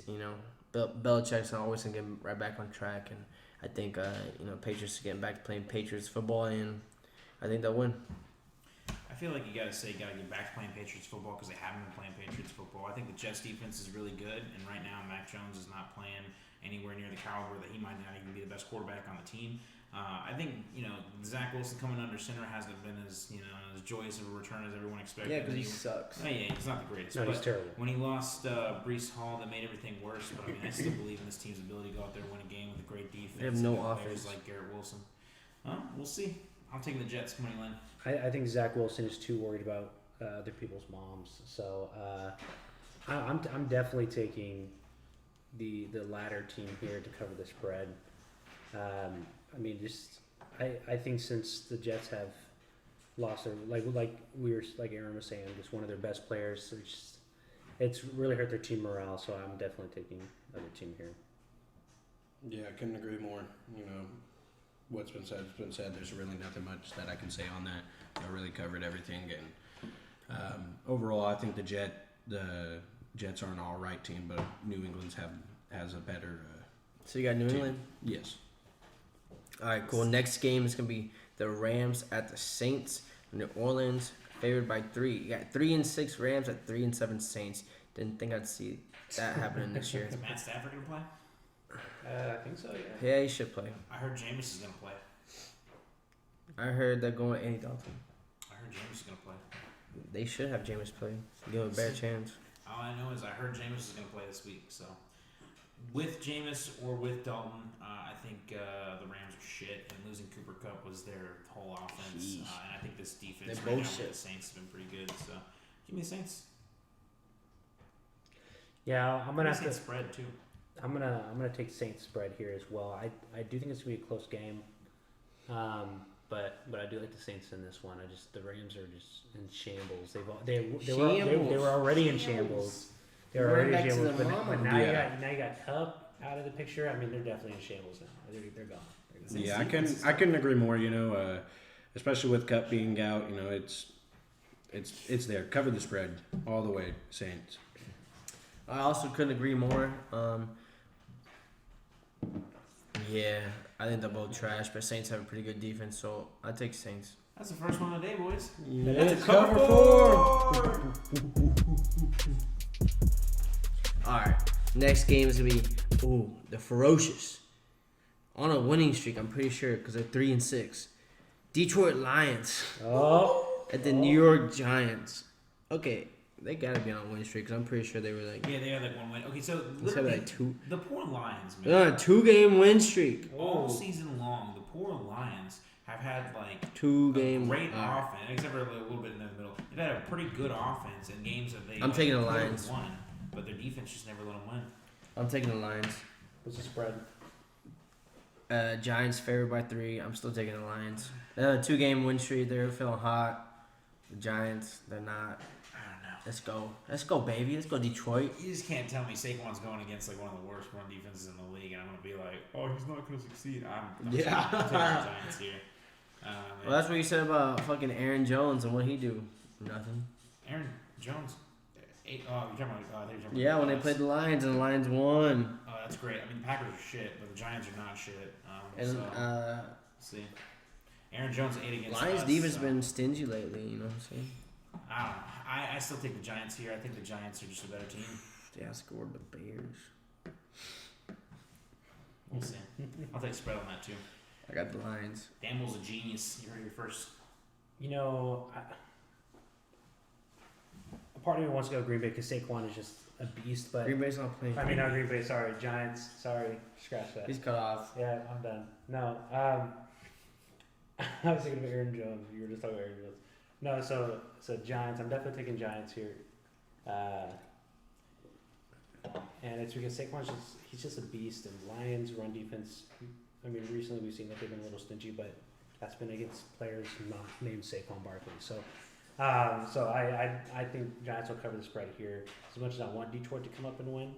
Belichick's always gonna get right back on track, and I think Patriots are getting back to playing Patriots football, and I think they'll win. I feel like you gotta get back to playing Patriots football because they haven't been playing Patriots football. I think the Jets defense is really good, and right now Mac Jones is not playing anywhere near the caliber that he might not even be the best quarterback on the team. I think Zach Wilson coming under center hasn't been as joyous of a return as everyone expected. Yeah, because he sucks. Oh, yeah, he's not the greatest. No, he's terrible. When he lost Breece Hall, that made everything worse. But I mean, I still believe in this team's ability to go out there and win a game with a great defense. They have no and offense. players like Garrett Wilson. We'll see. I'm taking the Jets money line. I think Zach Wilson is too worried about other people's moms. So I'm definitely taking the latter team here to cover the spread. I think since the Jets have lost their like Aaron was saying, just one of their best players, it's really hurt their team morale. So I'm definitely taking the other team here. Yeah, I couldn't agree more. What's been said has been said. There's really nothing much that I can say on that. I really covered everything. And overall, I think the Jets are an all right team, but New England's has a better. So you got New team. England? Yes. All right, cool. Next game is going to be the Rams at the Saints. New Orleans favored by 3. You got 3-6 Rams at 3-7 Saints. Didn't think I'd see that happening this year. Is Matt Stafford gonna play? I think so. Yeah. Yeah, he should play. I heard Jameis is gonna play. I heard they're going Andy Dalton. I heard Jameis is gonna play. They should have Jameis play. Give him a better chance. All I know is I heard Jameis is gonna play this week. So with Jameis or with Dalton, I think the Rams are shit, and losing Cooper Kupp was their whole offense. And I think this defense They're right both now shit. with the Saints have been pretty good. So give me the Saints. Yeah, I'm gonna Give me have to. Saints spread too. I'm gonna take Saints spread here as well. I do think it's gonna be a close game, but I do like the Saints in this one. The Rams are just in shambles. They were already in shambles. They were already in Right back to shambles, the but mama. now Yeah. you got Kupp out of the picture. I mean, they're definitely in shambles now. They're gone. Yeah, I couldn't agree more. Especially with Kupp being out, it's there. Cover the spread all the way, Saints. I also couldn't agree more. Yeah, I think they're both trash, but Saints have a pretty good defense, so I take Saints. That's the first one of the day, boys. That's a cover four. All right, next game is gonna be the ferocious on a winning streak. I'm pretty sure because they're 3-6. Detroit Lions at the New York Giants. Okay, they gotta be on a winning streak because I'm pretty sure they were like Yeah, they had like one win. Okay, so they had literally, like 2. the poor Lions, man. They're on a 2-game win streak. All season long, the poor Lions have had like 2-game great offense, except for a little bit in the middle. They've had a pretty good offense in games that they. I'm taking the could have Lions. Won, but their defense just never let them win. I'm taking the Lions. What's the spread? Giants favored by 3. I'm still taking the Lions. 2-game win streak. They're feeling hot. The Giants, they're not. I don't know. Let's go, baby. Let's go, Detroit. You just can't tell me Saquon's going against like one of the worst run defenses in the league, and I'm gonna be like, oh, he's not gonna succeed. I'm taking the Giants here. Well, that's what you said about fucking Aaron Jones and what he do. Nothing. Aaron Jones. You're talking about. Yeah, when they played the Lions and the Lions won. Oh, that's great. I mean, the Packers are shit, but the Giants are not shit. And See, Aaron Jones 8 against Lions us, defense so. been stingy lately. You know what I'm saying? I don't know. I still take the Giants here. I think the Giants are just a better team. They outscored the Bears. We'll see. I'll take spread on that too. I got the Lions. Damo's a genius. You heard it first. A part of me wants to go Green Bay because Saquon is just a beast, but Green Bay's not playing. not Green Bay. Sorry, Giants. Sorry, scratch that. He's cut off. Yeah, I'm done. No, I was thinking of Aaron Jones. You were just talking about Aaron Jones. No, so Giants. I'm definitely taking Giants here, and it's because Saquon's he's just a beast, and Lions run defense I mean, recently we've seen that they've been a little stingy, but that's been against players not named Saquon Barkley. So I think Giants will cover the spread here. As much as I want Detroit to come up and win,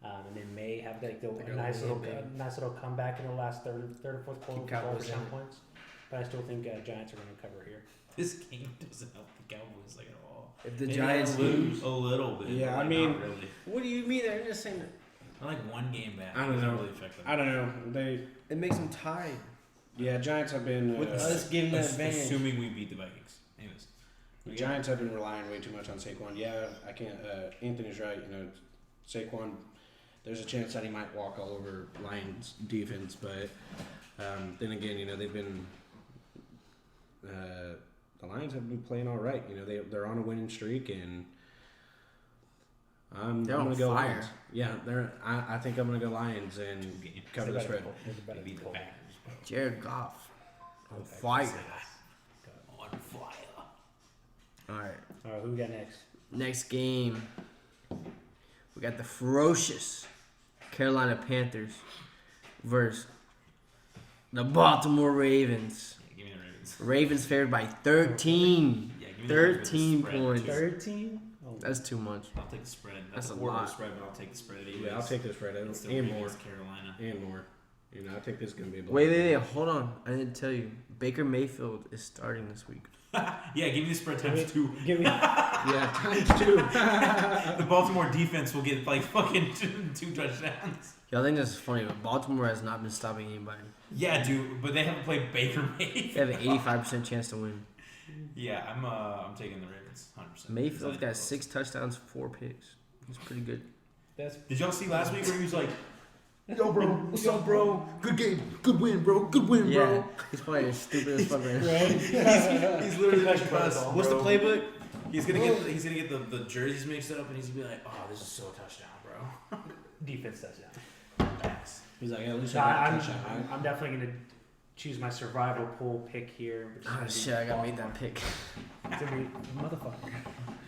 and they may have like a nice little comeback in the last third or fourth quarter with overtime points. But I still think Giants are going to cover here. This game doesn't help the Cowboys like at all. If the Maybe Giants they lose a little bit, Yeah, but, I mean, not really. what do you mean? They're just saying They're like one game back. I don't It doesn't know. really affect them. I don't know. it makes them tied. Giants have been. With us giving them advantage. Assuming we beat the Vikings. Anyways. The Giants have been relying way too much on Saquon. Yeah, I can't. Anthony's right. Saquon. There's a chance that he might walk all over Lions defense, but then again, they've been. The Lions have been playing all right. They're on a winning streak, and I'm going to go fire. Lions. Yeah, I think I'm going to go Lions and cover the spread. They beat the Packers. Jared Goff on fire. On fire. All right. All right, who we got next? Next game, we got the ferocious Carolina Panthers versus the Baltimore Ravens. Yeah, give me the Ravens. Ravens favored by 13. Yeah, give me the Ravens with the 13 spread, points. too. 13? Oh, That's too much. I'll take the spread. That's That's a a horrible lot. spread, but I'll take the spread anyways. Yeah, I'll take the spread It's the and Ravens, more. Carolina. And more. I think this is going to be a blowout. Wait, hold on. I didn't tell you. Baker Mayfield is starting this week. Yeah, give me the spread times 2. Give me. Yeah, times 2. The Baltimore defense will get like fucking two touchdowns. Y'all think this is funny, but Baltimore has not been stopping anybody. Yeah, dude, but they haven't played Baker They Mayfield. have an 85% chance to win. Yeah, I'm taking the Ravens, 100%. Mayfield's got 6 touchdowns, 4 picks. He's pretty good. Did y'all see last week where he was like, Yo, bro. What's up, bro? Good game. Good win, bro. Good win, Yeah, bro. he's probably as stupid as fuck right now. he's literally like, protocol, what's the bro. playbook? He's gonna get the jerseys mixed up, and he's gonna be like, oh, this is so a touchdown, bro. Defense touchdown. Pass. He's like, at least So I got a I'm touchdown. I'm definitely going to choose my survival pool pick here. which is Oh gonna be shit, I gotta make that pick. It's gonna be motherfucker.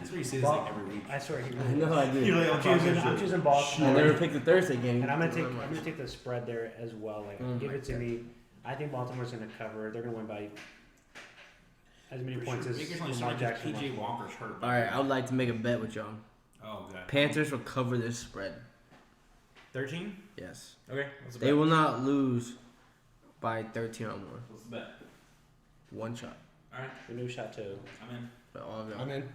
That's what you say this like every week. I swear he I really know I do. You're like, I'm choosing Baltimore. I never picked the Thursday game. And I'm gonna take the spread there as well. Like, Oh give my it to me. I think Baltimore's gonna cover. They're gonna win by as many points as Baker's only Lamar starting because Jackson. PJ won. Walker's hurt. Alright, I would like to make a bet with y'all. Oh god. Panthers will cover this spread. 13. Yes. Okay. What's the They bet? will not lose by 13 or more. What's the bet? One shot. All right. The new shot too. I'm in. But all of y'all. I'm in.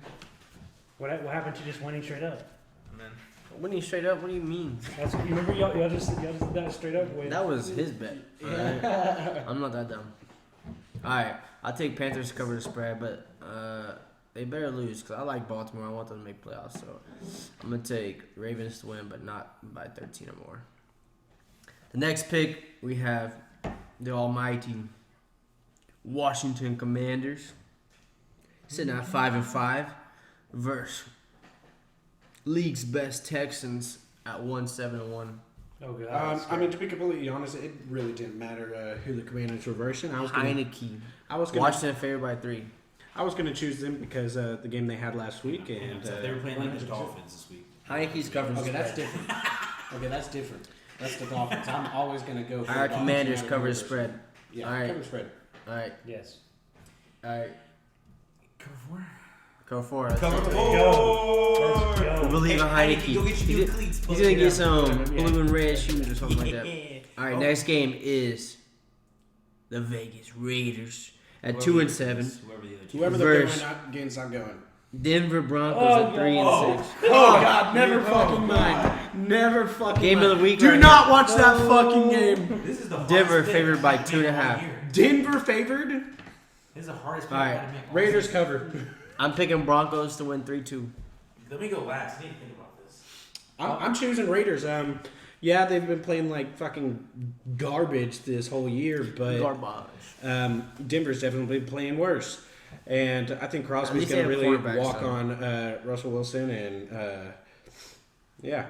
What happened to just winning straight up? I'm in. Winning straight up? What do you mean? That's you remember y'all just did that straight up with. That was his bet. Alright? I'm not that dumb. Alright, I'll take Panthers to cover the spread, but they better lose because I like Baltimore. I want them to make playoffs. So I'm going to take Ravens to win, but not by 13 or more. The next pick, we have the almighty Washington Commanders sitting at 5-5 versus league's best Texans at 1-7-1. Oh god. I mean, to be completely honest, it really didn't matter who the Commanders were versing. I was gonna Washington favored by 3. I was gonna choose them because the game they had last week, and So they were playing like the Dolphins this week. Heineke's covering the okay, spread. that's different. Okay, that's different. That's the Dolphins. I'm always gonna go for Our the Commanders Dolphins. cover the spread. Yeah, All right. cover the spread. Alright, Yes. alright. Cover 4. Go for it. Cover Let's 4. go. We believe in Heineke. Go get your new cleats. He's gonna get some Yeah. blue and red shoes or something like that. Yeah. Alright, Oh. next game is the Vegas Raiders at Whoever 2-7. Whoever the other two. Whoever the Verse. game's not going. Denver Broncos Oh, at 3-6. Oh God! Never fucking mind. Never fucking. Game mind. of the week Do right not watch that fucking game. This is the hardest Denver pick favored by I've made all 2.5. year. Denver favored. This is the hardest pick All right. I've had to make all Raiders season. cover. I'm picking Broncos to win 3-2. Let me go last. I need to think about this. I'm choosing Raiders. Yeah, they've been playing like fucking garbage this whole year, but Garbage. Denver's definitely playing worse. And I think Crosby's least they going to have really quarterbacks, walk though. on Russell Wilson, and yeah.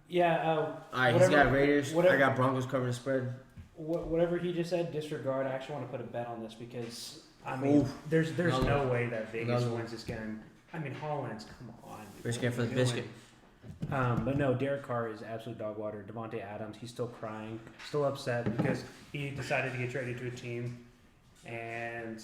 Yeah. Alright, he's got Raiders. Whatever, I got Broncos covering the spread. whatever he just said, disregard. I actually want to put a bet on this because I mean, Oof. there's Another no way that Vegas Another wins this game. I mean, Hollins, come on. Biscuit for the What are you biscuit. doing? But no, Derek Carr is absolute dog water. Devontae Adams, he's still crying, still upset because he decided to get traded to a team and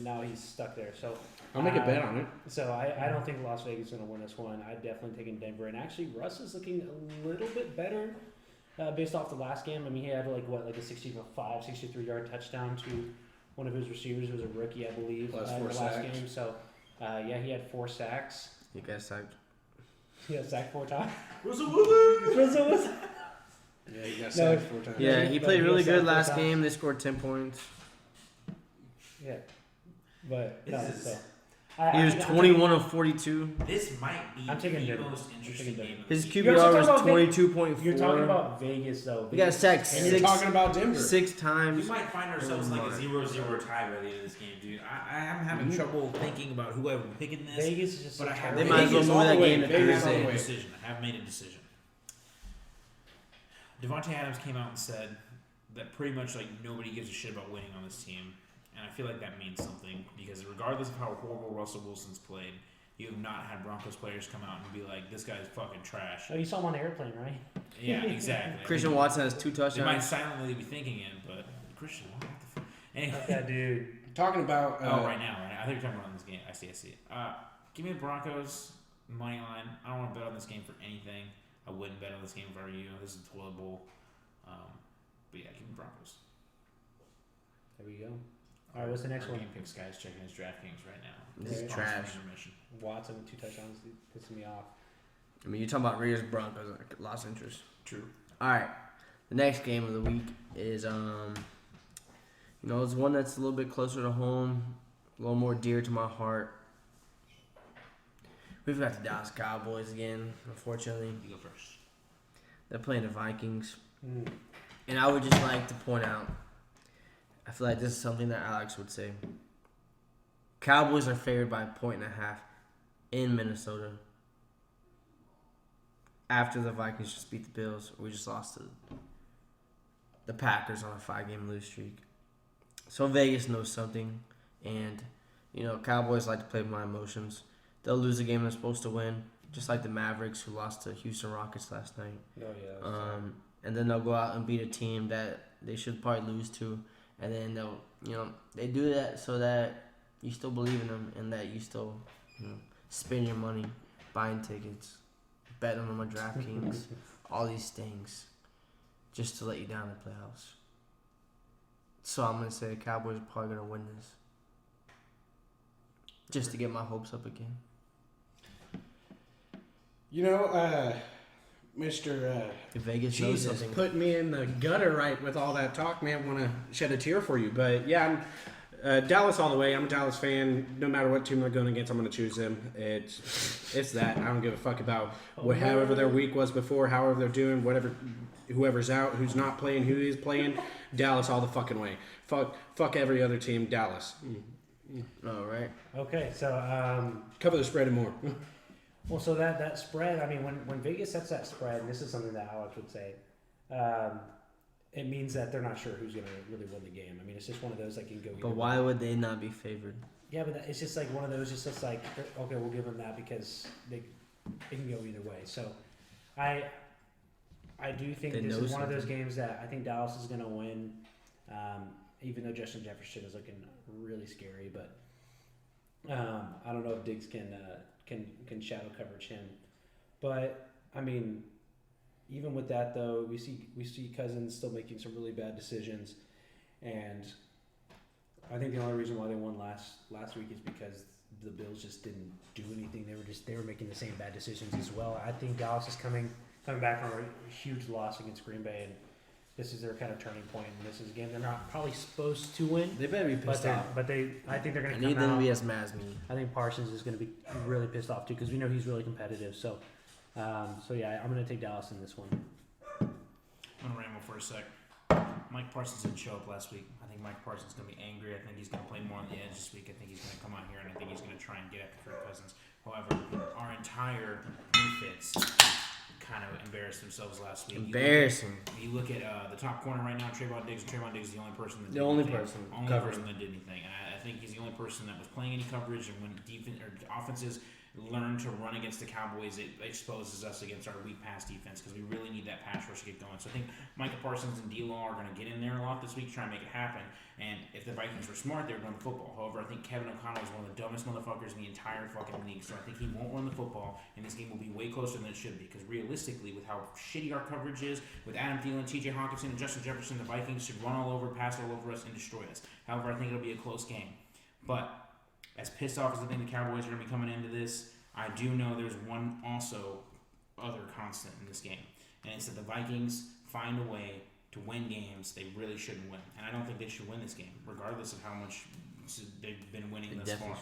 now he's stuck there. So I'll make a bet on it. So I don't think Las Vegas is going to win this one. I'd definitely take in Denver. And actually, Russ is looking a little bit better based off the last game. I mean, he had like a 63-yard touchdown to one of his receivers. It was a rookie, I believe, in the last game. So, he had 4 sacks. You guys sacked. He got sacked 4 times. Russell Wilson. Yeah, he got sacked 4 times. Yeah, he played really good last game. They scored 10 points. Yeah. But, no, so. He was 21 of 42. This might be I'm taking the Denver. most interesting game of His the season. QBR was talking about 22.4. You're talking about Vegas, though. He got sacked And you're talking about Denver. 6 We times. might find ourselves like a 0-0 tie by the end of this game, dude. I'm having trouble thinking about who I would pick in this. Vegas is just But I have They might as well move that game to Vegas all the Thursday. way. decision. I have made a decision. Devontae Adams came out and said that pretty much like nobody gives a shit about winning on this team. And I feel like that means something because regardless of how horrible Russell Wilson's played, you have not had Broncos players come out and be like, this guy's fucking trash. Oh, you saw him on the airplane, right? Yeah, exactly. Christian Watson has 2 They might touchdowns. silently be thinking it, but Christian, what the fuck? Anyway. Yeah, dude. Talking about. Right now, right? I think you're talking about in this game. I see it. Give me the Broncos money line. I don't want to bet on this game for anything. I wouldn't bet on this game if I were you. This is a toilet bowl. But yeah, give me Broncos. There we go. All right, what's the next one? Game Picks guy's checking his DraftKings right now. This is Pause trash. for intermission. Watson with 2 touchdowns pissing me off. I mean, you're talking about Raiders Broncos. I lost interest. True. All right. The next game of the week is, it's one that's a little bit closer to home, a little more dear to my heart. We've got the Dallas Cowboys again, unfortunately. You go first. They're playing the Vikings. Mm. And I would just like to point out, I feel like this is something that Alex would say. Cowboys are favored by 1.5 in Minnesota. After the Vikings just beat the Bills, we just lost to the Packers on a 5-game lose streak. So Vegas knows something, and Cowboys like to play with my emotions. They'll lose a game they're supposed to win, just like the Mavericks who lost to Houston Rockets last night. Oh, yeah. And then they'll go out and beat a team that they should probably lose to, and then they'll they do that so that you still believe in them and that you still spend your money buying tickets, betting on them on DraftKings, all these things, just to let you down in the playoffs. So I'm gonna say the Cowboys are probably gonna win this, just to get my hopes up again. Mr. Vegas knows Jesus, something. put me in the gutter right with all that talk, man. Want to shed a tear for you, but yeah, I'm Dallas all the way. I'm a Dallas fan. No matter what team they're going against, I'm going to choose them. It's that. I don't give a fuck about however their week was before, however they're doing, whoever's out, who's not playing, who is playing. Dallas all the fucking way. Fuck every other team. Dallas. All right. Okay, so Cover the spread and more. well, so that spread. I mean, when Vegas sets that spread, and this is something that Alex would say, it means that they're not sure who's going to really win the game. I mean, it's just one of those that can go. But why would they not be favored? Yeah, but it's just like one of those. Just like okay, we'll give them that because it can go either way. So, I do think They this know is one of those something. games that I think Dallas is going to win. Even though Justin Jefferson is looking really scary, but I don't know if Diggs can shadow coverage him. But I mean, even with that though, we see Cousins still making some really bad decisions, and I think the only reason why they won last week is because the Bills just didn't do anything. They were making the same bad decisions as well. I think Dallas is coming back from a huge loss against Green Bay, and this is their kind of turning point. And this is a game they're not probably supposed to win. They better be pissed off. But I think they're going I to need come them out. to be as mad as me. I think Parsons is going to be really pissed off too because we know he's really competitive. So yeah, I'm going to take Dallas in this one. I'm going to ramble for a sec. Mike Parsons didn't show up last week. I think Mike Parsons is going to be angry. I think he's going to play more on the edge this week. I think he's going to come out here and I think he's going to try and get after Kirk Cousins. However, our entire defense kind of embarrassed themselves last week. Embarrassing. You look at the top corner right now, Trayvon Diggs. Trayvon Diggs is the only person that did The only anything. person Only covering. person that did anything. And I think he's the only person that was playing any coverage and when defense or offenses learn to run against the Cowboys, it exposes us against our weak pass defense because we really need that pass rush to get going. So I think Micah Parsons and D-Law are going to get in there a lot this week to try and make it happen. And if the Vikings were smart, they would run the football. However, I think Kevin O'Connell is one of the dumbest motherfuckers in the entire fucking league. So I think he won't run the football, and this game will be way closer than it should be. Because realistically, with how shitty our coverage is, with Adam Thielen, T.J. Hawkinson, and Justin Jefferson, the Vikings should run all over, pass all over us, and destroy us. However, I think it'll be a close game. But as pissed off as I think the Cowboys are going to be coming into this, I do know there's one also other constant in this game, and it's that the Vikings find a way to win games they really shouldn't win. And I don't think they should win this game, regardless of how much they've been winning thus far.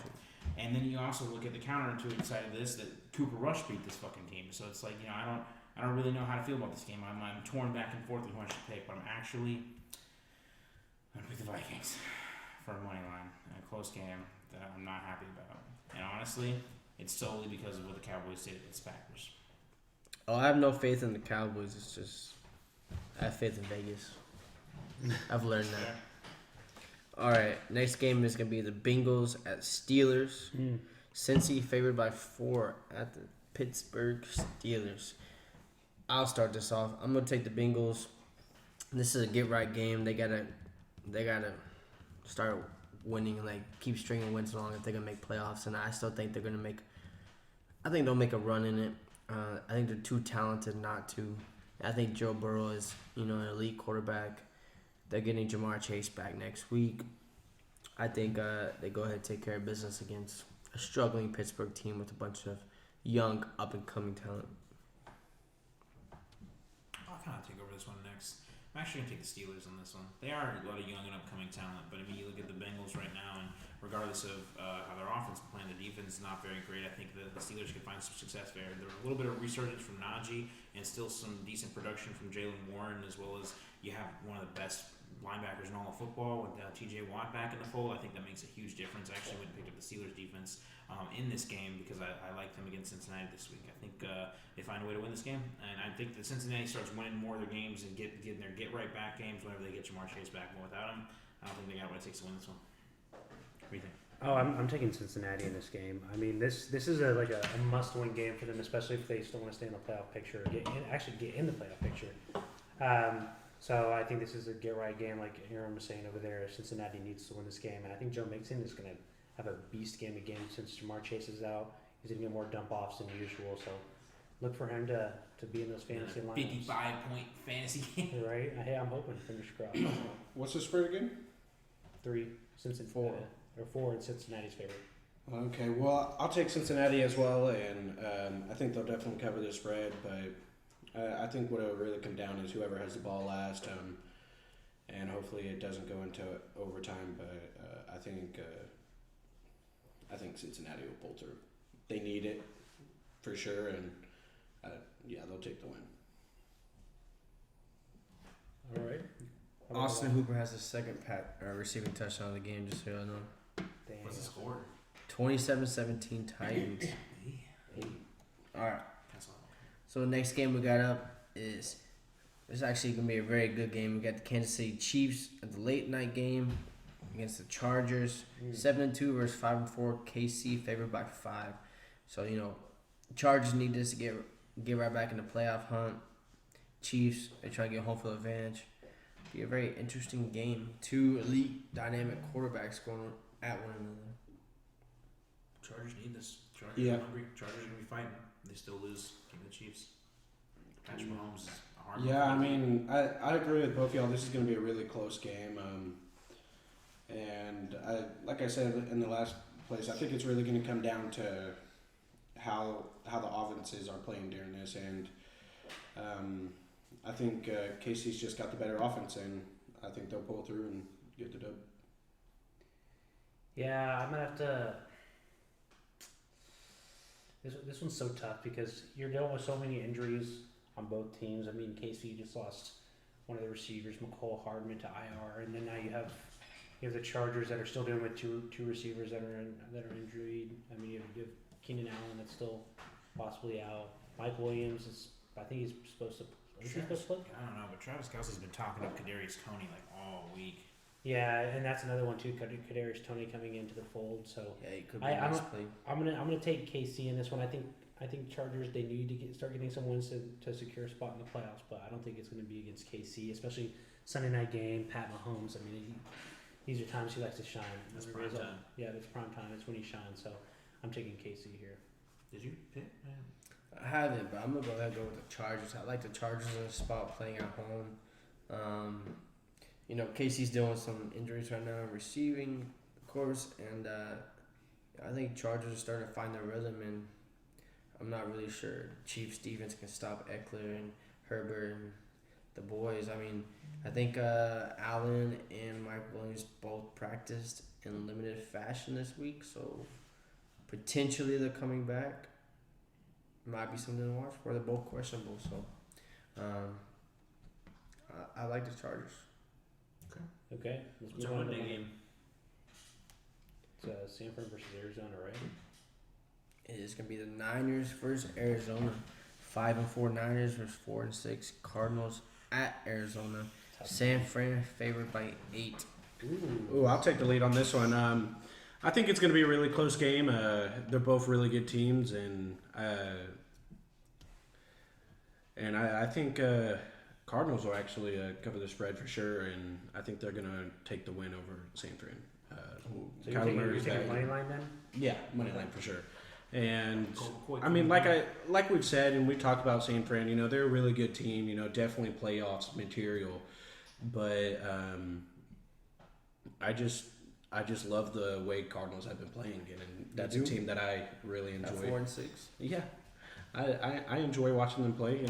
And then you also look at the counterintuitive side of this, that Cooper Rush beat this fucking team. So it's like, I don't really know how to feel about this game. I'm torn back and forth with who I should pick, but I'm going to pick the Vikings for a money line in a close game that I'm not happy about. And honestly, it's solely because of what the Cowboys did against the Packers. Oh, I have no faith in the Cowboys. It's just I have faith in Vegas. I've learned that. All right, next game is gonna be the Bengals at Steelers. Cincy favored by 4 at the Pittsburgh Steelers. I'll start this off. I'm gonna take the Bengals. This is a get right game. They gotta start winning, like keep stringing wins along if they're gonna make playoffs. And I still think they're gonna make. I think they'll make a run in it. I think they're too talented not to. I think Joe Burrow is, an elite quarterback. They're getting Jamar Chase back next week. I think they go ahead and take care of business against a struggling Pittsburgh team with a bunch of young, up-and-coming talent. I'll kind of take over this one next. I'm actually going to take the Steelers on this one. They are a lot of young and upcoming talent, but I mean, you look at the Bengals right now, and regardless of how their offense is playing, the defense is not very great. I think the Steelers could find some success there. There's a little bit of resurgence from Najee and still some decent production from Jalen Warren, as well as you have one of the best linebackers in all of football with T.J. Watt back in the fold. I think that makes a huge difference. I actually went and picked up the Steelers defense in this game because I liked them against Cincinnati this week. I think they find a way to win this game, and I think that Cincinnati starts winning more of their games and getting their get-right-back games whenever they get Jamar Chase back. But without him, I don't think they got what it takes to win this one. What do you think? Oh, I'm taking Cincinnati in this game. I mean, this is a must-win game for them, especially if they still want to stay in the playoff picture, get in the playoff picture. So I think this is a get-right game, like Aaron was saying over there. Cincinnati needs to win this game, and I think Joe Mixon is going to have a beast game again since Jamar Chase is out. He's going to get more dump-offs than usual, so look for him to be in those fantasy lineups. 55-point fantasy game. Right? Hey, I'm hoping, fingers crossed. What's the spread again? 3, Cincinnati, 4 in Cincinnati's favor. Okay, well, I'll take Cincinnati as well, and I think they'll definitely cover the spread, but I think what it'll really come down is whoever has the ball last, and hopefully it doesn't go into overtime, but I think Cincinnati will pull through. They need it, for sure, and they'll take the win. All right. Austin Hooper has the second receiving touchdown of the game, just so you know. Damn. What's the score? 27-17 Titans. All right. That's all. So the next game we got up is it's actually gonna be a very good game. We got the Kansas City Chiefs at the late night game against the Chargers. 7-2 versus 5-4. KC favored by 5. So Chargers need this to get right back in the playoff hunt. Chiefs, they try to get home field advantage. Be a very interesting game. 2 elite, dynamic quarterbacks going at one another. Chargers need this. Chargers Yeah. are hungry. Chargers are going to be fighting. They still lose. Give the Chiefs. Patrick Mahomes is a hard Yeah, I one. mean, I agree with both of y'all. This is going to be a really close game. And like I said in the last place, I think it's really going to come down to how the offenses are playing during this. And I think KC's just got the better offense, and I think they'll pull through and get the dub. Yeah, I'm gonna have to. This one's so tough because you're dealing with so many injuries on both teams. I mean, KC just lost one of the receivers, McCole Hardman, to IR, and then now you have the Chargers that are still dealing with two receivers that are injured. I mean, you have Keenan Allen that's still possibly out. Mike Williams I think he's supposed to. Is he supposed to play? I don't know, but Travis Kelce's been talking up Kadarius Toney all week. Yeah, and that's another one too. Kadarius Toney coming into the fold. So Yeah, he could be I'm nice play. gonna take KC in this one. I think Chargers, they need to start getting some wins to secure a spot in the playoffs, but I don't think it's going to be against KC, especially Sunday night game. Pat Mahomes. I mean, these are times he likes to shine. That's prime time. Yeah, it's prime time. It's when he shines. So I'm taking KC here. Did you pick? I haven't, but I'm gonna go ahead and go with the Chargers. I like the Chargers in a spot playing at home. Casey's dealing with some injuries right now, receiving, of course, and I think Chargers are starting to find their rhythm, and I'm not really sure Chiefs defense can stop Eckler and Herbert and the boys. I mean, I think Allen and Mike Williams both practiced in limited fashion this week, so potentially they're coming back. Might be something to watch for. They're both questionable, so I like the Chargers. Okay, let's What's move our on to Monday the game? It's San Fran versus Arizona, right? It is gonna be the Niners versus Arizona. 5-4 Niners versus 4-6 Cardinals at Arizona. San Fran favored by 8. Ooh, I'll take the lead on this one. I think it's going to be a really close game. They're both really good teams, and I think Cardinals will actually cover the spread for sure, and I think they're going to take the win over San Fran. So you're taking money line then? Yeah, money line for sure. And Quick. I mean, like we've said, and we talked about San Fran. They're a really good team. Definitely playoffs material. But I just love the way Cardinals have been playing, and that's a team that I really enjoy. At 4-6. Yeah, I enjoy watching them play.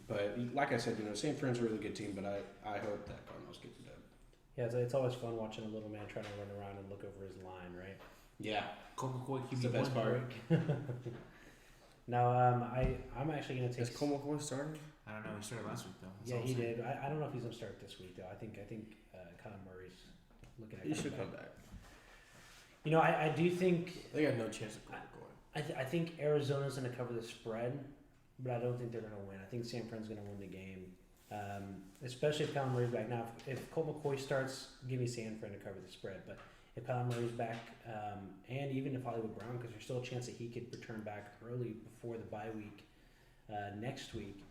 But like I said, San Fran's a really good team. But I hope that Cardinals get the dub. Yeah, it's always fun watching a little man trying to run around and look over his line, right? Yeah, It's the best part. No, I'm actually going to take. Is Cole McCoy starting? I don't know. He started last week though. That's Yeah, all he I'm saying. did. I don't know if he's going to start this week though. I think Kyle Murray's looking at. He should come back. I do think They got no chance of Cole McCoy. I think Arizona's going to cover the spread, but I don't think they're going to win. I think San Fran's going to win the game, especially if Kyle Murray's back. Now, if Colt McCoy starts, give me San Fran to cover the spread. But if Kyle Murray's back, and even if Hollywood Brown, because there's still a chance that he could return back early before the bye week next week,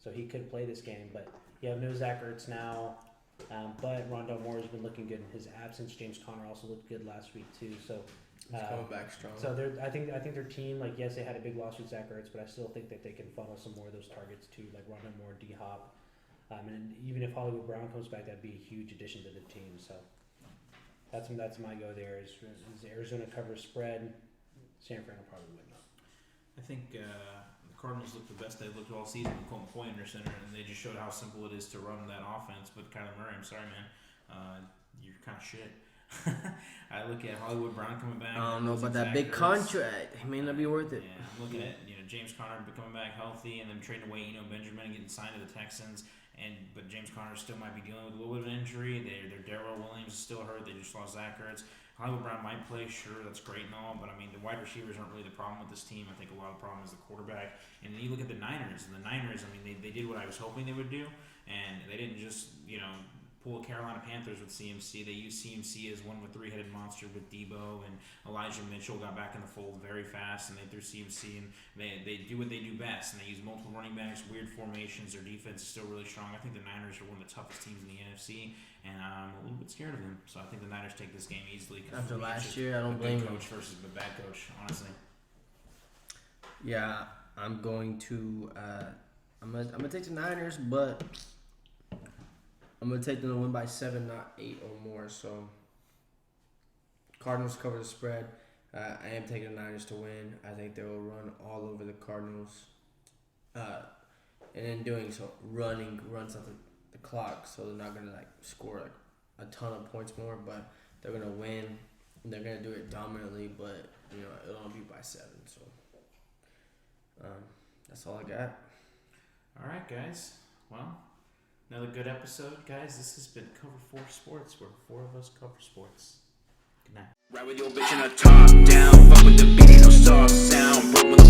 so he could play this game. But you have no Zach Ertz now, but Rondell Moore has been looking good in his absence. James Conner also looked good last week too. So. He's coming back strong. So I think their team, like, yes, they had a big loss with Zach Ertz, but I still think that they can funnel some more of those targets to like Rondell Moore, D Hop, and even if Hollywood Brown comes back, that'd be a huge addition to the team. So that's my go there. Is Arizona cover spread? San Fran will probably win though. I think the Cardinals looked the best they looked all season with Colt McCoy in their center, and they just showed how simple it is to run that offense. But Kyler Murray, I'm sorry, man, you're kind of shit. I look at Hollywood Brown coming back. I don't know about that Zach big Ertz. contract. It may not be worth it. Yeah, I'm looking at James Conner coming back healthy, and then trading away Benjamin and getting signed to the Texans. But James Conner still might be dealing with a little bit of an injury. Their Darrell Williams is still hurt. They just lost Zach Ertz. Hollywood Brown might play, sure, that's great and all, but I mean the wide receivers aren't really the problem with this team. I think a lot of the problem is the quarterback. And then you look at the Niners, I mean they did what I was hoping they would do, and they didn't just pull Carolina Panthers with CMC. They used CMC as one of a three-headed monster with Debo, and Elijah Mitchell got back in the fold very fast, and they threw CMC, and they do what they do best, and they use multiple running backs, weird formations. Their defense is still really strong. I think the Niners are one of the toughest teams in the NFC, and I'm a little bit scared of them. So I think the Niners take this game easily. After last year, I don't blame them. Coach versus the bad coach, honestly. Yeah, I'm going to. I'm gonna take the Niners, but I'm going to take them to win by 7, not 8 or more. So, Cardinals cover the spread. I am taking the Niners to win. I think they will run all over the Cardinals. And in doing so, runs up the clock. So, they're not going to score a ton of points more. But they're going to win. And they're going to do it dominantly. But, it'll only be by 7. So, that's all I got. All right, guys. Well, another good episode, guys. This has been Cover 4 Sports, where 4 of us cover sports. Good night. Ride with your bitch in a top down. Fuck with the beat, no soft sound. Broke with a